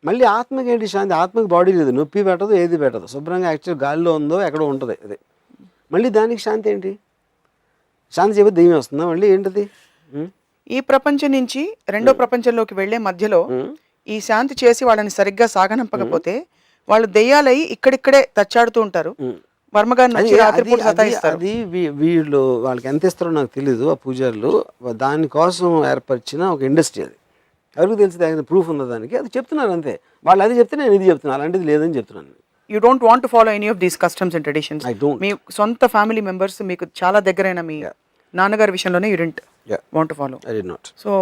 Speaker 2: మళ్ళీ ఆత్మకి ఏంటి శాంతి? ఆత్మకి బాడీ లేదు, నొప్పి పెట్టదు, ఏది పెట్టదు, శుభ్రంగా యాక్చువల్ గాలిలో ఉందో ఎక్కడో ఉంటుంది అదే. మళ్ళీ దానికి శాంతి ఏంటి? శాంతి చెప్పి దెయ్యం వస్తుందా మళ్ళీ? ఏంటిది?
Speaker 3: ఈ ప్రపంచం నుంచి రెండో ప్రపంచంలోకి వెళ్లే మధ్యలో ఈ శాంతి చేసి వాళ్ళని సరిగ్గా సాగనంపకపోతే వాళ్ళు దెయ్యాలై ఇక్కడిక్కడే తచ్చాడుతూ ఉంటారు. వర్మగారిని
Speaker 2: అది వీళ్ళు వాళ్ళకి ఎంత ఇస్తారో నాకు తెలీదు. ఆ పూజారులు దానికోసం ఏర్పరిచిన ఒక ఇండస్ట్రీ అది. ఎవరికి తెలిసి ప్రూఫ్ ఉందా దానికి? అది చెప్తున్నారు అంతే. వాళ్ళు అది చెప్తే నేను ఇది చెప్తున్నాను, అలాంటిది లేదని చెప్తున్నాను.
Speaker 3: You don't want to follow any of these customs and traditions. మీ సొంత ఫ్యామిలీ మెంబర్స్, మీకు చాలా దగ్గరైన మీ నాన్నగారి విషయంలోనే you didn't want to follow.
Speaker 2: I did not.
Speaker 3: So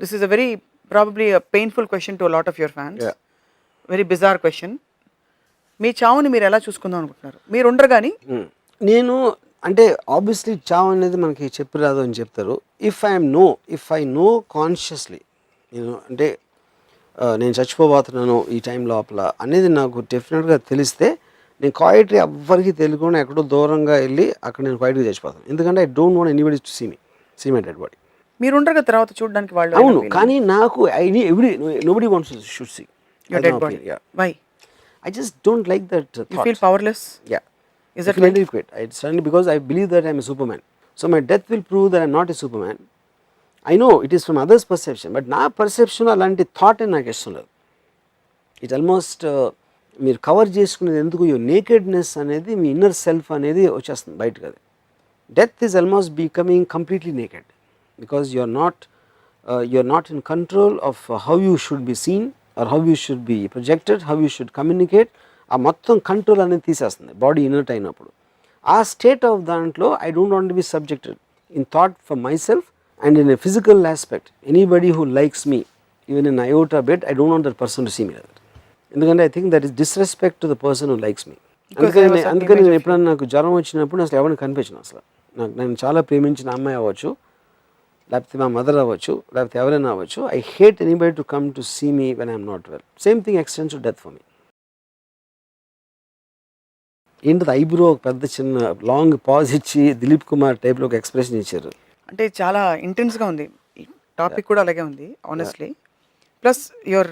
Speaker 3: this is a very probably a painful question to a lot of your fans.
Speaker 2: Yeah.
Speaker 3: Very bizarre question. మీ చావుని మీరు ఎలా చూసుకుందాం అనుకుంటున్నారు? మీరు ఉండరు కానీ
Speaker 2: నేను అంటే ఆబ్వియస్లీ చావు అనేది మనకి చెప్పరాదు అని చెప్తారు. ఇఫ్ ఐ నో కాన్షియస్లీ, నేను అంటే నేను చచ్చిపోబోతున్నాను ఈ టైం లోపల అనేది నాకు డెఫినెట్గా తెలిస్తే నేను క్వైట్గా ఎవ్వరికి తెలియకుండా ఎక్కడో దూరంగా వెళ్ళి అక్కడ నేను క్వైట్గా చచ్చిపోతాను. ఎందుకంటే I don't want anybody to see my dead body.
Speaker 3: మీరు ఉండరు తర్వాత చూడడానికి వాళ్ళు.
Speaker 2: అవును, కానీ నాకు nobody wants to should see
Speaker 3: your dead body. Why?
Speaker 2: I just don't like that thought.
Speaker 3: You feel powerless?
Speaker 2: Yeah.
Speaker 3: Is that
Speaker 2: right? It's suddenly because I believe that I'm a Superman. So my death will prove that I'm not a Superman. I know it is from others' perception, but నా perception అలాంటి thought నాకు ఇష్టం లేదు. It almost మీరు cover చేసుకునేది ఎందుకు? Your nakedness అనేది, మీ inner self అనేది వచ్చేస్తుంది బయటకు. అది death is almost becoming completely naked. Because you're not in control of how you should be seen or how you should be projected, how you should communicate. ఆ మొత్తం control అనేది తీసేస్తుంది body inert అయినప్పుడు. ఆ స్టేట్ ఆఫ్ దాంట్లో I don't want to be subjected in thought for myself and in a physical aspect. Anybody who likes me even in iota bit, I don't want that person to see me. ఎందుకంటే I think that is disrespect to the person who likes me. అందుకని నేను ఎప్పుడైనా నాకు జ్వరం వచ్చినప్పుడు అసలు ఎవరిని కనిపించను. అసలు నేను చాలా ప్రేమించిన అమ్మాయి అవ్వచ్చు, లేకపోతే మా మదర్ అవ్వచ్చు, లేకపోతే ఎవరైనా అవ్వచ్చు. I hate anybody to come to see me when I'm not well. Same thing extends to death for me. ఏంటది ఐబ్రో ఒక పెద్ద చిన్న లాంగ్ పాజ్ ఇచ్చి దిలీప్ కుమార్ టైప్లో ఒక ఎక్స్ప్రెషన్ ఇచ్చారు.
Speaker 3: అంటే చాలా ఇంటెన్స్గా ఉంది. ఈ టాపిక్ కూడా అలాగే ఉంది ఆనెస్ట్లీ. ప్లస్ యువర్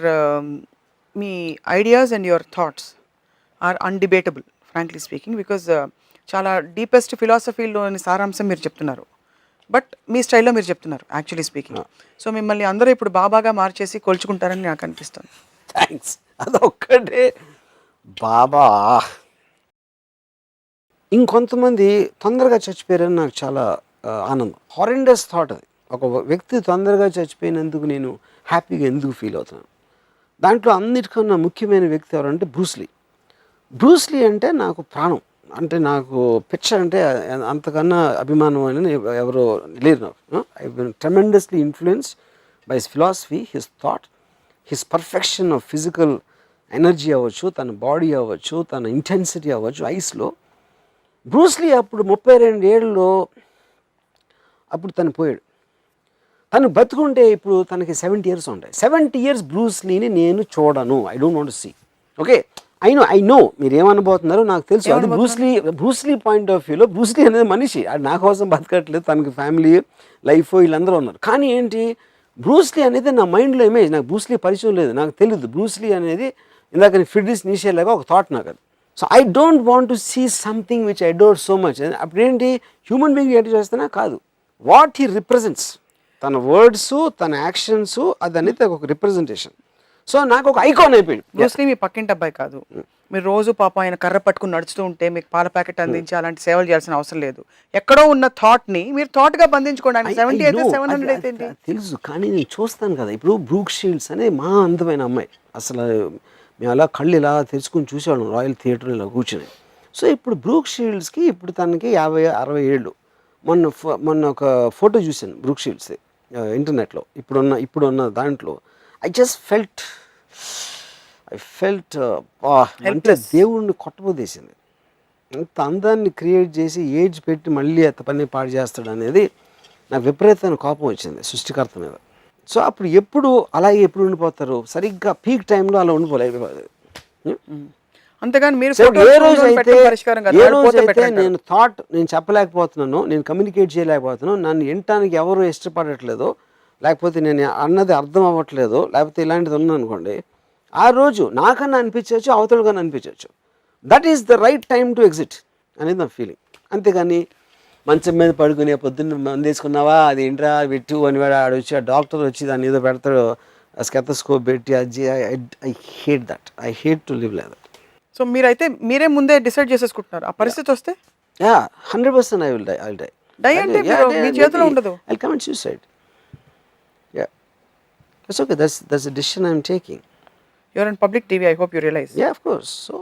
Speaker 3: మీ ideas and your thoughts are undebatable frankly speaking, because చాలా డీపెస్ట్ ఫిలాసఫీలోని సారాంశం మీరు చెప్తున్నారు. బట్ మీ స్టైల్లో మీరు చెప్తున్నారు యాక్చువల్లీ స్పీకింగ్. సో మిమ్మల్ని అందరూ ఇప్పుడు బాబాగా మార్చేసి కొలుచుకుంటారని నాకు అనిపిస్తుంది.
Speaker 2: థ్యాంక్స్. అదొక్కటే బాబా. ఇంకొంతమంది తొందరగా చచ్చిపోయారని నాకు చాలా ఆనందం. హారెండస్ థాట్ అది. ఒక వ్యక్తి తొందరగా చచ్చిపోయినందుకు నేను హ్యాపీగా ఎందుకు ఫీల్ అవుతున్నాను? దాంట్లో అన్నిటికన్నా ముఖ్యమైన వ్యక్తి ఎవరంటే బ్రూస్లీ. బ్రూస్లీ అంటే నాకు ప్రాణం, అంటే నాకు పిక్చర్ అంటే అంతకన్నా అభిమానం అని ఎవరో లేరు నాకు. I been tremendously influenced by his philosophy, his thought, his perfection of physical energy అవ్వచ్చు, తన బాడీ అవ్వచ్చు, తన ఇంటెన్సిటీ అవ్వచ్చు ఐస్లో. బ్రూస్లీ అప్పుడు 32 ఏళ్ళలో అప్పుడు తను పోయాడు. తను బతుకుంటే ఇప్పుడు తనకి 70 years ఉంటాయి. 70 years బ్రూస్లీని నేను చూడను. I don't want to see. Okay, I know మీరు ఏమనబోతున్నారో నాకు తెలుసు. అది బ్రూస్లీ పాయింట్ ఆఫ్ వ్యూలో బ్రూస్లీ అనేది మనిషి, అది నా కోసం బతకట్లేదు, తనకి ఫ్యామిలీ లైఫ్ వీళ్ళందరూ ఉన్నారు. కానీ ఏంటి, బ్రూస్లీ అనేది నా మైండ్లో ఇమేజ్. నాకు బ్రూస్లీ పరిచయం లేదు, నాకు తెలియదు. బ్రూస్లీ అనేది ఇందాక ఫ్రిడ్రిస్ నీషే లాగా ఒక థాట్ నాకు అది. So I don't want to see something which I don't so much. అప్పుడేంటి హ్యూమన్ బీయింగ్ ఏంటి చేస్తున్నా కాదు, వాట్ హీ రిప్రజెంట్స్, తన వర్డ్స్, తన యాక్షన్స్, అది అనేది ఒక రిప్రజెంటేషన్. సో నాకు ఒక ఐకాన్ అయిపోయింది.
Speaker 3: బ్రూస్లీ మీ పక్కింటి అబ్బాయి కాదు. మీరు రోజు పాప ఆయన కర్ర పట్టుకుని నడుస్తూ ఉంటే మీకు పాల ప్యాకెట్ అందించి అలాంటి సేవలు చేయాల్సిన అవసరం లేదు. ఎక్కడో ఉన్న థాట్ ని మీరు థాట్ గా బంధించుకోండి. 70 అయితే 700 అయితే
Speaker 2: తెలుసు, కానీ నేను చూస్తాను కదా. ఇప్పుడు బ్రూక్ షీల్డ్స్ అనే మా అందమైన అమ్మాయి, అసలు మేము అలా కళ్ళు ఇలా తెరుచుకుని చూసేవాళ్ళం రాయల్ థియేటర్ ఇలా కూర్చొని. సో ఇప్పుడు బ్రూక్ షీల్డ్స్కి ఇప్పుడు తనకి 50-60 ఏళ్ళు. మొన్న ఒక ఫోటో చూశాను బ్రూక్ షీల్డ్స్ ఇంటర్నెట్లో, ఇప్పుడున్న దాంట్లో. ఐ ఫెల్ట్ అంటే దేవుణ్ణి కొట్టబోదేసింది. అంత అందాన్ని క్రియేట్ చేసి ఏజ్ పెట్టి మళ్ళీ అంత పని పాడు చేస్తాడు అనేది నాకు విపరీతమైన కోపం వచ్చింది సృష్టికర్త మీద. సో అప్పుడు అలాగే ఎప్పుడు ఉండిపోతారు, సరిగ్గా పీక్ టైంలో అలా ఉండిపోలేదు.
Speaker 3: అంతేగాని మీరు
Speaker 2: ఏ రోజైతే నేను చెప్పలేకపోతున్నాను, నేను కమ్యూనికేట్ చేయలేకపోతున్నాను, నన్ను వినటానికి ఎవరు ఇష్టపడట్లేదు, లేకపోతే నేను అన్నది అర్థం అవ్వట్లేదు, లేకపోతే ఇలాంటిది ఉన్నానుకోండి, ఆ రోజు నాకన్నా అనిపించవచ్చు, అవతలకన్నా అనిపించవచ్చు. That is the right time to exit అనేది నా ఫీలింగ్. అంతేగాని మంచం మీద పడుకునే పొద్దున్న మంది వేసుకున్నావా, అది ఏంట్రా పెట్టు అని ఆడొచ్చి ఆ డాక్టర్ వచ్చి దాన్ని ఏదో పెడతాడు, స్కెథోస్కోప్ పెట్టి అది. I hate that. I hate to live like that.
Speaker 3: So మీరే ముందే డిసైడ్ చేసేసుకుంటున్నారు ఆ పరిస్థితి వస్తే?
Speaker 2: 100% ఐ విల్ డై.
Speaker 3: డై అంటే మీ చేతిలో ఉండదు.
Speaker 2: I will commit suicide. It's okay. That's a decision I'm taking.
Speaker 3: You're on public TV. I hope you realize.
Speaker 2: Yeah, of course. So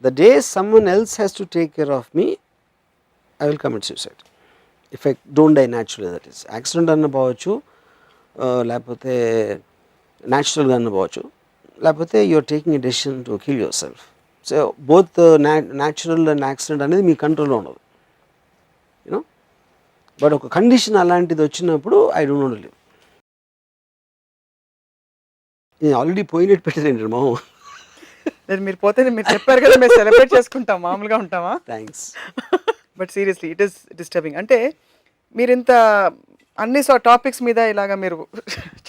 Speaker 2: the day someone else has to take care of me, I will commit suicide. If I don't die naturally, that is. Accident annabavachu, లేకపోతే న్యాచురల్గా annabavachu, లేకపోతే you're taking a decision to kill yourself. So both natural and accident అనేది మీ కంట్రోల్లో ఉండదు, you know. But ఒక condition అలాంటిది వచ్చినప్పుడు I don't want to live. నేను ఆల్రెడీ పోయినట్టు పెట్టారండి మామ.
Speaker 3: మీరు పోతే మీరు చెప్పారు కదా, మేము సెలబ్రేట్ చేసుకుంటాం, మామూలుగా ఉంటామా?
Speaker 2: Thanks.
Speaker 3: But seriously it is disturbing. అంటే మీరు ఇంత అన్ని టాపిక్స్ మీద ఇలాగా మీరు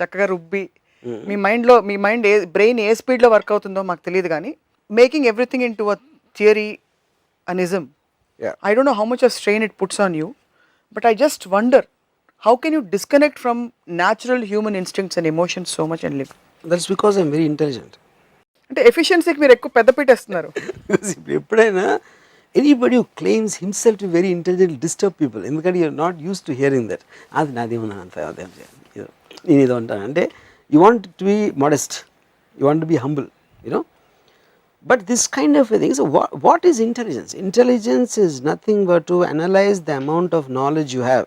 Speaker 3: చక్కగా రుబ్బి మీ మైండ్ బ్రెయిన్ ఏ స్పీడ్లో వర్క్ అవుతుందో మాకు తెలియదు, కానీ making everything into a theory, అ నిజం. I don't know how much of strain it puts on you, but I just wonder how can you disconnect from natural human instincts and emotions so much and live?
Speaker 2: That's because I'm very intelligent.
Speaker 3: అంటే ఎఫిషియన్సీకి మీరు ఎక్కువ పెద్ద పెట్టేస్తున్నారు.
Speaker 2: ఎప్పుడైనా anybody who claims himself to very intelligent disturb people, ఎందుకంటే you're not use to hearing that. అది నాదేమన్నా అంత అదే నేను ఏదో అంటాను అంటే, you want to be modest, you want to be humble, you know. But this kind of things, what is intelligence? Intelligence is nothing but to analyse the amount of knowledge you have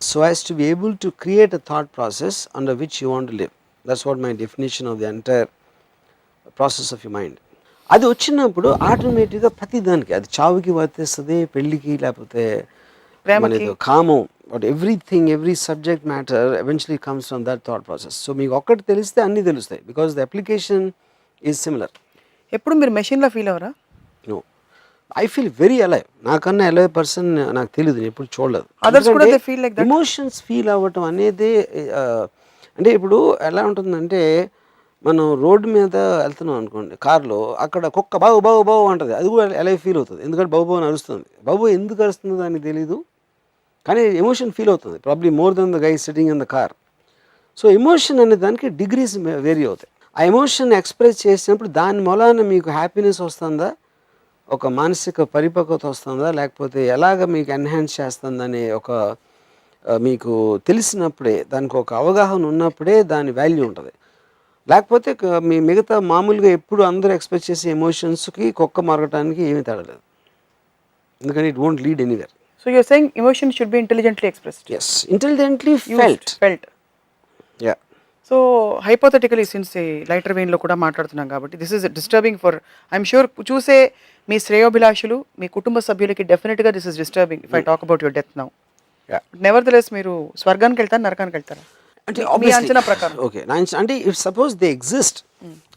Speaker 2: so as to be able to create a thought process under which you want to live. That's what my definition of the entire process of your mind. అది వచ్చినప్పుడు ఆటోమేటిక్గా ప్రతి దానికి, అది చావుకి వర్తిస్తుంది, పెళ్ళికి, లేకపోతే కామం, but everything, every subject matter eventually comes from that thought process. So మీకు ఒక్కటి తెలిస్తే అన్నీ తెలుస్తాయి, because the application is similar.
Speaker 3: ఎప్పుడు మీరు మెషిన్లో ఫీల్ అవరా?
Speaker 2: No, I feel very alive. నాకన్నా అలైవ్ పర్సన్ నాకు తెలియదు, నేను ఎప్పుడు చూడలేదు. ఎమోషన్స్ ఫీల్ అవ్వటం అనేది అంటే ఇప్పుడు ఎలా ఉంటుందంటే, మనం రోడ్డు మీద వెళ్తున్నాం అనుకోండి కార్లో, అక్కడ కుక్క బావు బావు బావు అంటుంది, అది కూడా అలైవ్ ఫీల్ అవుతుంది, ఎందుకంటే బావు బావు అని అరుస్తుంది. బాబు ఎందుకు అరుస్తుందో దానికి తెలీదు, కానీ ఎమోషన్ ఫీల్ అవుతుంది, probably more than the guy sitting in the car. So emotion అనే దానికి డిగ్రీస్ వేరీ అవుతాయి. ఆ ఎమోషన్ ఎక్స్ప్రెస్ చేసినప్పుడు దాని మూలాన మీకు హ్యాపీనెస్ వస్తుందా, ఒక మానసిక పరిపక్వత వస్తుందా, లేకపోతే ఎలాగ మీకు ఎన్హాన్స్ చేస్తుందనే ఒక మీకు తెలిసినప్పుడే, దానికి ఒక అవగాహన ఉన్నప్పుడే దాని వాల్యూ ఉంటుంది. లేకపోతే మీ మిగతా మామూలుగా ఎప్పుడు అందరూ ఎక్స్పెక్ట్ చేసే ఎమోషన్స్కి కుక్క మరగటానికి ఏమీ తేడా లేదు. ఎందుకంటే it won't lead anywhere.
Speaker 3: So you're saying emotion should be intelligently expressed.
Speaker 2: Yes, intelligently felt. Yeah.
Speaker 3: So hypothetically since lighter వెయిన్లో కూడా మాట్లాడుతున్నాం కాబట్టి this is disturbing for I'm sure చూసే మీ శ్రేయోభిలాషులు మీ కుటుంబ సభ్యులకి డెఫినెట్గా this is disturbing if I talk about your death now. Nevertheless మీరు స్వర్గానికి వెళ్తారా నరకానికి వెళ్తారా
Speaker 2: అంటే
Speaker 3: మీ అంచనా ప్రకారం?
Speaker 2: ఓకే, అంటే if suppose they exist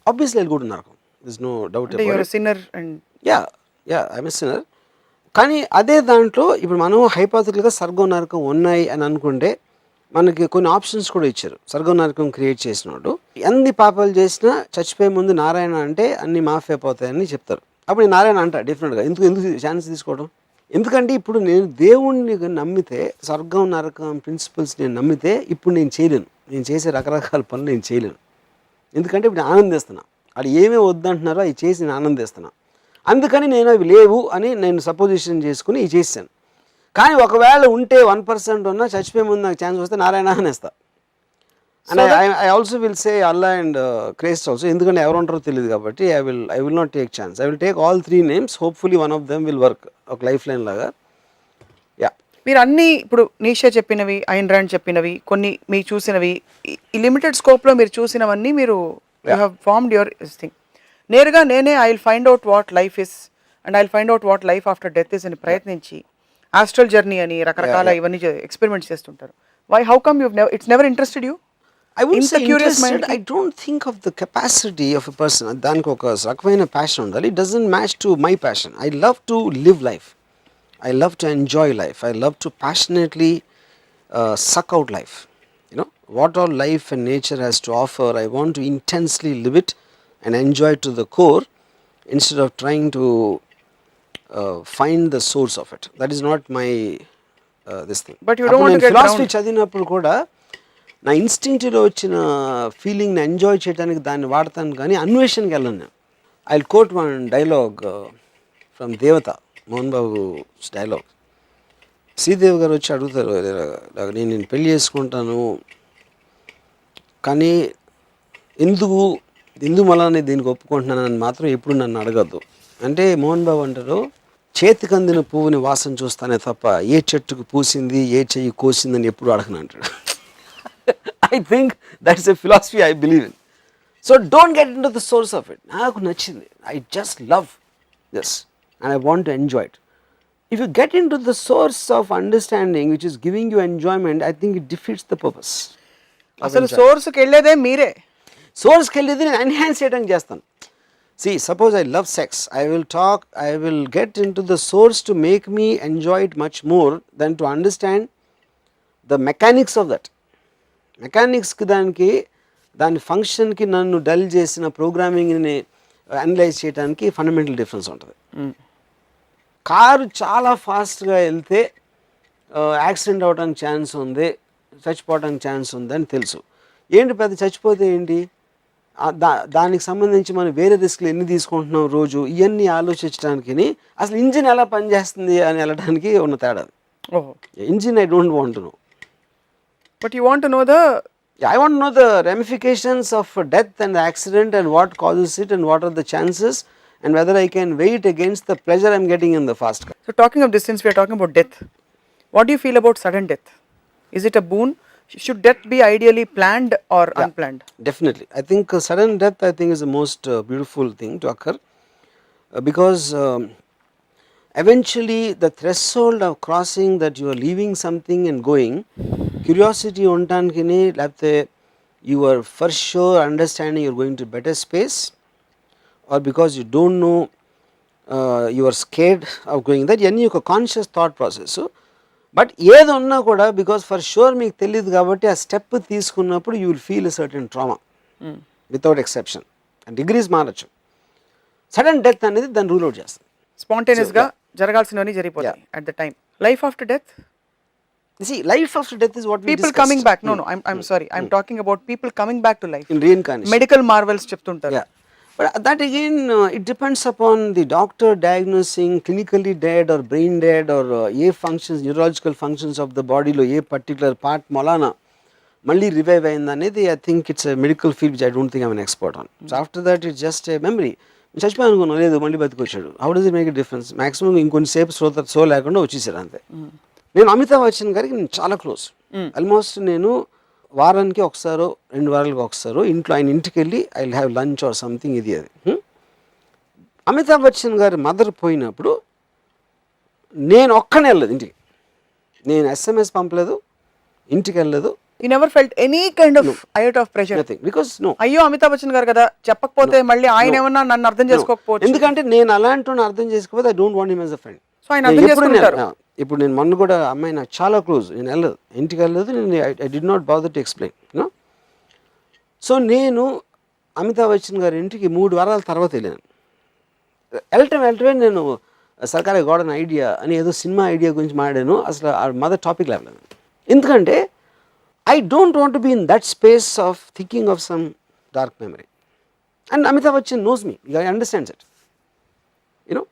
Speaker 2: obviously I'll go to నరకం. దిస్ నో డౌట్
Speaker 3: అంటే your sinner and
Speaker 2: yeah I'm a sinner. కానీ అదే దాంట్లో ఇప్పుడు మనం హైపోథెటికల్గా స్వర్గం నరకం ఉన్నాయి అని అనుకుంటే మనకి కొన్ని ఆప్షన్స్ కూడా ఇచ్చారు. స్వర్గం నరకం క్రియేట్ చేసినోడు ఎన్ని పాపాలు చేసినా చచ్చిపోయే ముందు నారాయణ అంటే అన్ని మాఫ్ అయిపోతాయని చెప్తారు. అప్పుడు నేను నారాయణ అంట డెఫినెట్గా. ఎందుకు ఛాన్స్ తీసుకోవడం? ఎందుకంటే ఇప్పుడు నేను దేవుణ్ణి నమ్మితే స్వర్గం నరకం ప్రిన్సిపల్స్ నేను నమ్మితే ఇప్పుడు నేను చేయలేను. నేను చేసే రకరకాల పనులు నేను చేయలేను. ఎందుకంటే ఇప్పుడు నేను ఆనందిస్తున్నా. అది ఏమేమి వద్దంటున్నారో అవి చేసి నేను ఆనందిస్తున్నా. అందుకని నేను అవి లేవు అని నేను సపోజిషన్ చేసుకుని ఇవి చేశాను. కానీ ఒకవేళ ఉంటే 1% ఉన్నా చచ్చిపోయే ముందు నాకు ఛాన్స్ వస్తే నారాయణ అనేస్తా. And I also will say Allah and Christ also. ఎందుకంటే ఎవరు ఉంటారో తెలియదు కాబట్టి I will not take chance. I will take all 3 names. Hopefully one of them will work ఒక లైఫ్ లైన్ లాగా. యా.
Speaker 3: మీరు అన్నీ ఇప్పుడు నీషే చెప్పినవి, ఐన్ ర్యాండ్ చెప్పినవి, కొన్ని మీరు చూసినవి, ఈ లిమిటెడ్ స్కోప్లో మీరు చూసినవన్నీ మీరు you have formed your thing. నేరుగా నేనే I will find out what life is and I will find out what life after death is అని ప్రయత్నించి ఆస్ట్రల్ జర్నీ అని రకరకాల ఇవన్నీ ఎక్స్పెరిమెంట్స్ చేస్తుంటారు. Why how come you it's never interested you?
Speaker 2: I wouldn't say interested. I don't think of the capacity of a person. దానికి ఒక రకమైన passion ఉండాలి. It doesn't match to my passion. I love to live life. I love to enjoy life. I love to passionately suck out life. You know, what all life and nature has to offer, I want to intensely live it and enjoy it to the core instead of trying to find the source of it. That is not my this thing.
Speaker 3: But you don't want to get
Speaker 2: philosophy చదివినప్పుడు కూడా నా ఇన్స్టింక్టివ్లో వచ్చిన ఫీలింగ్ని enjoy చేయడానికి దాన్ని వాడతాను కానీ అన్వేషణకి వెళ్ళను నేను. I will coat one dialogue from దేవత, మోహన్ బాబు డైలాగ్. శ్రీదేవి గారు వచ్చి అడుగుతారు, నేను పెళ్లి చేసుకుంటాను కానీ ఎందుకు మళ్ళీ దీనికి ఒప్పుకుంటున్నానని మాత్రం ఎప్పుడు నన్ను అడగద్దు అంటే మోహన్ బాబు అంటారు, చేతికి అందిన పువ్వుని వాసన చూస్తానే తప్ప ఏ చెట్టుకు పూసింది ఏ చెయ్యి కోసిందని ఎప్పుడు అడగను అంటాడు. I think that's a philosophy I believe in. So don't get into the source of it. నాకు నచ్చింది, I just love this and I want to enjoy it. If you get into the source of understanding which is giving you enjoyment, I think it defeats the purpose.
Speaker 3: అసలు సోర్స్కి వెళ్ళేదే మీరే.
Speaker 2: సోర్స్కి వెళ్ళేది నేను enhance చేయడానికి చేస్తాను. See, suppose I love sex, I will get into the source to make me enjoy it much more than to understand the mechanics of that. మెకానిక్స్కి దాని ఫంక్షన్కి నన్ను dull చేసిన ప్రోగ్రామింగ్ని అనలైజ్ చేయడానికి ఫండమెంటల్ డిఫరెన్స్ ఉంటుంది. కారు చాలా ఫాస్ట్గా వెళ్తే యాక్సిడెంట్ అవ్వడానికి ఛాన్స్ ఉంది, చచ్చిపోవడానికి ఛాన్స్ ఉంది అని తెలుసు. ఏంటి పెద్ద చచ్చిపోతే ఏంటి, దానికి సంబంధించి మనం వేరే రిస్క్లు ఎన్ని తీసుకుంటున్నాం రోజు, ఇవన్నీ ఆలోచించడానికి అసలు ఇంజిన్ ఎలా పనిచేస్తుంది అని వెళ్ళడానికి ఉన్న తేడా. Engine I don't want to know.
Speaker 3: But you want to know the...
Speaker 2: Yeah, I want to know the ramifications of death and the accident and what causes it and what are the chances and whether I can weigh it against the pleasure I'm getting in the fast car.
Speaker 3: So talking of this, since we are talking about death, what do you feel about sudden death? Is it a boon? Should death be ideally planned or unplanned?
Speaker 2: Definitely. I think sudden death is the most beautiful thing to occur because eventually the threshold of crossing that you are leaving something and going, curiosity ఉండటానికి లేకపోతే you are for sure understanding you are going to better space or because you don't know you are scared of going that, ఇవన్నీ ఒక conscious thought process. But ఏది ఉన్నా కూడా because for sure మీకు తెలియదు కాబట్టి ఆ స్టెప్ తీసుకున్నప్పుడు you will feel a certain trauma without exception. Degrees మారచ్చు. సడన్ డెత్ అనేది దాన్ని రూల్ అవుట్ చేస్తుంది.
Speaker 3: స్పాంటేనియస్గా జరగాల్సినవన్నీ జరిగిపోతాయి at the time. Life after death,
Speaker 2: see, life after death is what we
Speaker 3: people
Speaker 2: discussed.
Speaker 3: coming back. No, I'm sorry, I'm talking about people coming back to life
Speaker 2: in reincarnation.
Speaker 3: Medical marvels చెప్తుంటారు.
Speaker 2: Yeah, but that again it depends upon the doctor diagnosing clinically dead or brain dead or A functions, neurological functions of the body లో ఏ particular part మొలానా మళ్ళీ revive అయింది అనేది I think it's medical field which I don't think I'm an expert on. So after that it's just a memory. చచ్చిపోయి అనుకున్నాను, లేదు మళ్ళీ బతికొచ్చాడు. How does it make a difference? Maximum ఇంకొంచెంసేపు సో లేకుండా వచ్చేసారు అంతే. నేను అమితాబ్ బచ్చన్ గారికి నేను చాలా క్లోజ్. ఆల్మోస్ట్ నేను వారానికి ఒకసారో 2 వారాలకు ఒకసారో ఇంట్లో ఆయన ఇంటికి వెళ్ళి I will have lunch or something ఇది అది. అమితాబ్ బచ్చన్ గారి మదర్ పోయినప్పుడు నేను ఒక్కనే వెళ్ళలేదు ఇంటికి. నేను SMS పంపలేదు, ఇంటికి వెళ్ళలేదు.
Speaker 3: You never felt any kind of iota of pressure?
Speaker 2: Nothing. Because no.
Speaker 3: అయ్యో అమితాబ్ బచ్చన్ గారు కదా, చెప్పకపోతే మళ్ళీ ఆయన ఏమన్నా నన్ను అర్థం చేసుకోకపోవచ్చు.
Speaker 2: ఎందుకంటే నేను అలాంటి అర్థం చేసుకోకపోతే I don't want him as a friend.
Speaker 3: So ఆయన అర్థం చేసుకుంటారు.
Speaker 2: ఇప్పుడు నేను మొన్న కూడా అమ్మాయి నాకు చాలా క్లోజ్, నేను వెళ్ళదు, ఇంటికి వెళ్ళదు. నేను I did not bother to explain. So నేను అమితాబ్ బచ్చన్ గారి ఇంటికి 3 వారాల తర్వాత వెళ్ళాను. వెళ్ళటమే నేను సర్కారీ గార్డెన్ ఐడియా అని ఏదో సినిమా ఐడియా గురించి మాట్లాడాను. అసలు ఆ మదర్ టాపిక్ లేవలేదు. ఎందుకంటే I don't want to be in that space of thinking of some dark memory. And Amitabh Bachchan knows me. He understands it. You know?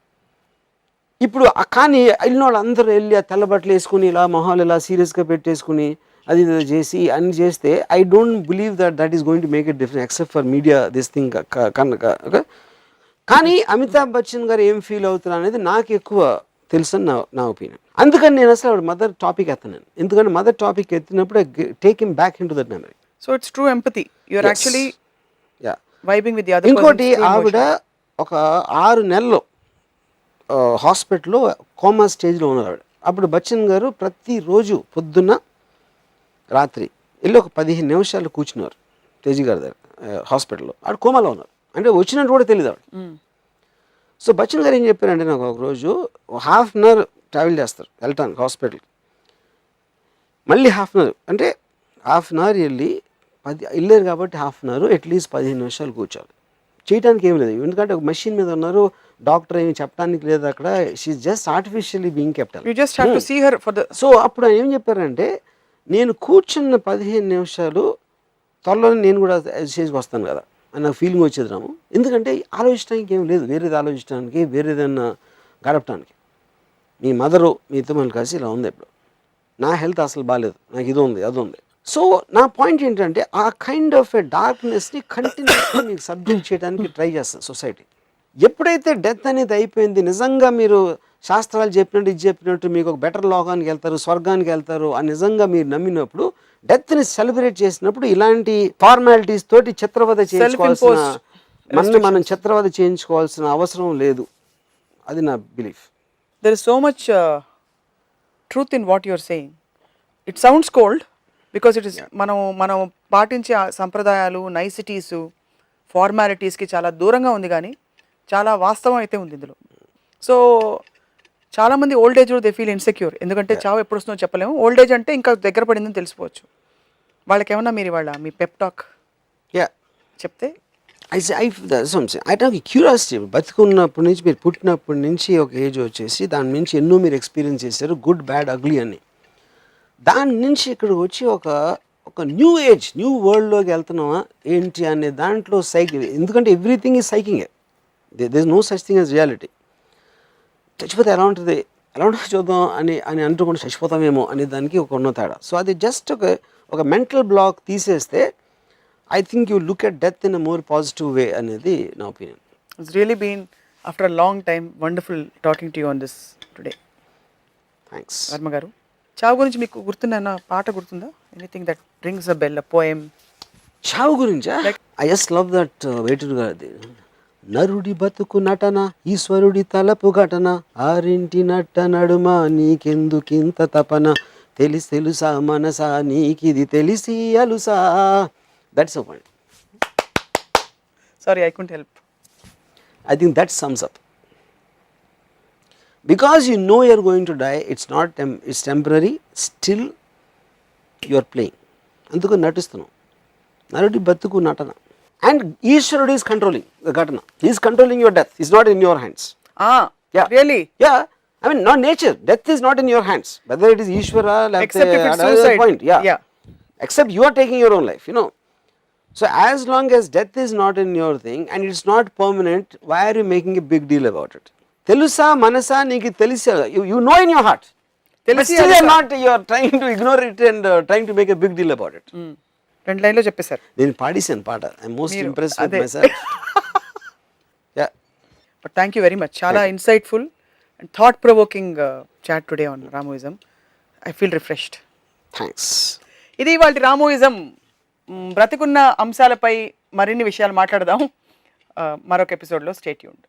Speaker 2: ఇప్పుడు కానీ వెళ్ళిన వాళ్ళు అందరూ వెళ్ళి ఆ తెల్లబట్టలు వేసుకుని ఇలా మొహాలు ఇలా సీరియస్గా పెట్టేసుకుని అది ఇది చేసి అన్ని చేస్తే I don't believe that is going to make it different except for media this thing కనుక. కానీ అమితాబ్ బచ్చన్ గారు ఏం ఫీల్ అవుతున్నారు అనేది నాకు ఎక్కువ తెలుసు నా ఒపీనియన్. అందుకని నేను అసలు మదర్ టాపిక్ ఎత్తాను. ఎందుకంటే మదర్ టాపిక్ ఎత్తినప్పుడు take him back into that memory.
Speaker 3: So it's true empathy. You are actually vibing with the other.
Speaker 2: ఇంకోటి ఆవిడ ఒక 6 నెలలు హాస్పిటల్లో కోమా స్టేజ్లో ఉన్నారు ఆవిడ. అప్పుడు బచ్చన్ గారు ప్రతిరోజు పొద్దున్న రాత్రి వెళ్ళి ఒక 15 నిమిషాలు కూర్చున్నారు తేజీ గారి దగ్గర హాస్పిటల్లో. ఆవిడ కోమాలో ఉన్నారు, అంటే వచ్చినట్టు కూడా తెలియదు ఆవిడ. సో బచ్చన్ గారు ఏం చెప్పారంటే నాకు ఒకరోజు 1/2 అన్ అవర్ ట్రావెల్ చేస్తారు వెళ్ళటానికి హాస్పిటల్కి, మళ్ళీ 1/2 అన్ అవర్ అంటే 1/2 అన్ అవర్ వెళ్ళారు కాబట్టి 1/2 అన్ అవర్ అట్లీస్ట్ 15 నిమిషాలు కూర్చోవాలి. చేయడానికి ఏం లేదు, ఎందుకంటే ఒక మెషిన్ మీద ఉన్నారు, డాక్టర్ ఏమి చెప్పడానికి లేదు అక్కడ. She just artificially being kept. సో అప్పుడు ఆయన ఏం చెప్పారంటే నేను కూర్చున్న 15 నిమిషాలు త్వరలోనే నేను కూడా స్టేజ్కి వస్తాను కదా అని నాకు ఫీలింగ్ వచ్చేది రాము. ఎందుకంటే ఆలోచించడానికి ఏం లేదు, వేరేది ఆలోచించడానికి, వేరేదన్నా గడపడానికి. మీ మదరు మీతో మనం కలిసి ఇలా ఉంది, ఇప్పుడు నా హెల్త్ అసలు బాగాలేదు, నాకు ఇది ఉంది అది ఉంది. సో నా పాయింట్ ఏంటంటే ఆ కైండ్ ఆఫ్ ఎ డార్క్నెస్ని కంటిన్యూస్గా మీకు సబ్జెక్ట్ చేయడానికి ట్రై చేస్తుంది సొసైటీ. ఎప్పుడైతే డెత్ అనేది అయిపోయింది, నిజంగా మీరు శాస్త్రాలు చెప్పినట్టు ఇది చెప్పినట్టు మీకు ఒక బెటర్ లోకానికి వెళ్తారు, స్వర్గానికి వెళ్తారు అని నిజంగా మీరు నమ్మినప్పుడు డెత్ని సెలబ్రేట్ చేసినప్పుడు ఇలాంటి ఫార్మాలిటీస్ తోటి చిత్రవద చేయించుకోవాల్సిన మనం చిత్రవద చేయించుకోవాల్సిన అవసరం లేదు. అది నా belief.
Speaker 3: There is so much truth in what you are saying. It sounds cold because it is మనం పాటించే సంప్రదాయాలు, నైసిటీస్, ఫార్మాలిటీస్కి చాలా దూరంగా ఉంది, కానీ చాలా వాస్తవం అయితే ఉంది ఇందులో. సో చాలామంది ఓల్డ్ ఏజ్లో దే ఫీల్ ఇన్సెక్యూర్, ఎందుకంటే చావు ఎప్పుడు వస్తుందో చెప్పలేము. ఓల్డ్ ఏజ్ అంటే ఇంకా దగ్గర పడిందని తెలిసిపోవచ్చు. వాళ్ళకి ఏమన్నా మీరు ఇవాళ మీ పెప్ టాక్ చెప్తే?
Speaker 2: I talk curiosity. బతుకున్నప్పటి నుంచి, మీరు పుట్టినప్పటి నుంచి ఒక ఏజ్ వచ్చేసి దాని నుంచి ఎన్నో మీరు ఎక్స్పీరియన్స్ చేశారు, గుడ్ బ్యాడ్ అగ్లీ అని. దాని నుంచి ఇక్కడికి వచ్చి ఒక న్యూ ఏజ్, న్యూ వరల్డ్లోకి వెళ్తున్నామా ఏంటి అనే దాంట్లో ఎందుకంటే everything is psyching. There is no such thing as reality. చచ్చిపోతే ఎలా ఉంటుంది చూద్దాం అని అంటుకుంటే చచ్చిపోతామేమో అనే దానికి ఒక ఉన్న తేడా. సో అది జస్ట్ ఒక మెంటల్ బ్లాక్ తీసేస్తే I think you look at death in a more positive way అనేది నా opinion.
Speaker 3: It's really been after a long time wonderful talking to you on this today.
Speaker 2: Thanks.
Speaker 3: Varma గారు, చావు గురించి మీకు గుర్తున్న పాట గుర్తుందా? Anything that rings a bell, a poem?
Speaker 2: చావు గురించా? I just love that Veturi గారిది. నరుడి బతుకు నటన, ఈశ్వరుడి తలపు ఘటన, ఆరింటి నట్ట నడుమ నీకెందుకింత తపన, తెలుసా మనసా నీకిది తెలిసి అలుసా. That's the point.
Speaker 3: Sorry, I couldn't help.
Speaker 2: I think that sums up. Because you know you're going to die, it's temporary, still you are playing. Anduku natistunnavu. Narudi batuku natana. And Ishwarudu is controlling the ghatana. He is controlling your death. It's not in your hands.
Speaker 3: Yeah. Really?
Speaker 2: Yeah. I mean, not nature. Death is not in your hands. Whether it is Ishwara,
Speaker 3: except if it's suicide.
Speaker 2: Point. Yeah. Except you are taking your own life, you know. So as long as death is not in your thing and it's not permanent, why are you making a big deal about it? Telusa manasa niki telisa, you know in your heart. But still you are trying to ignore it and trying to make a big deal about it.
Speaker 3: 2 లైన్లో చెప్పేశారు.
Speaker 2: నేను పాడేశాను పాట. I most
Speaker 3: మీరు
Speaker 2: impress with
Speaker 3: అదే.
Speaker 2: Myself. Yeah
Speaker 3: but thank you very much. చాలా insightful and thought provoking chat today on Ramoism. I feel refreshed.
Speaker 2: Thanks.
Speaker 3: ఇది వాళ్ళ రామోయిజం. బ్రతికున్న అంశాలపై మరిన్ని విషయాలు మాట్లాడదాం మరొక ఎపిసోడ్లో. Stay tuned.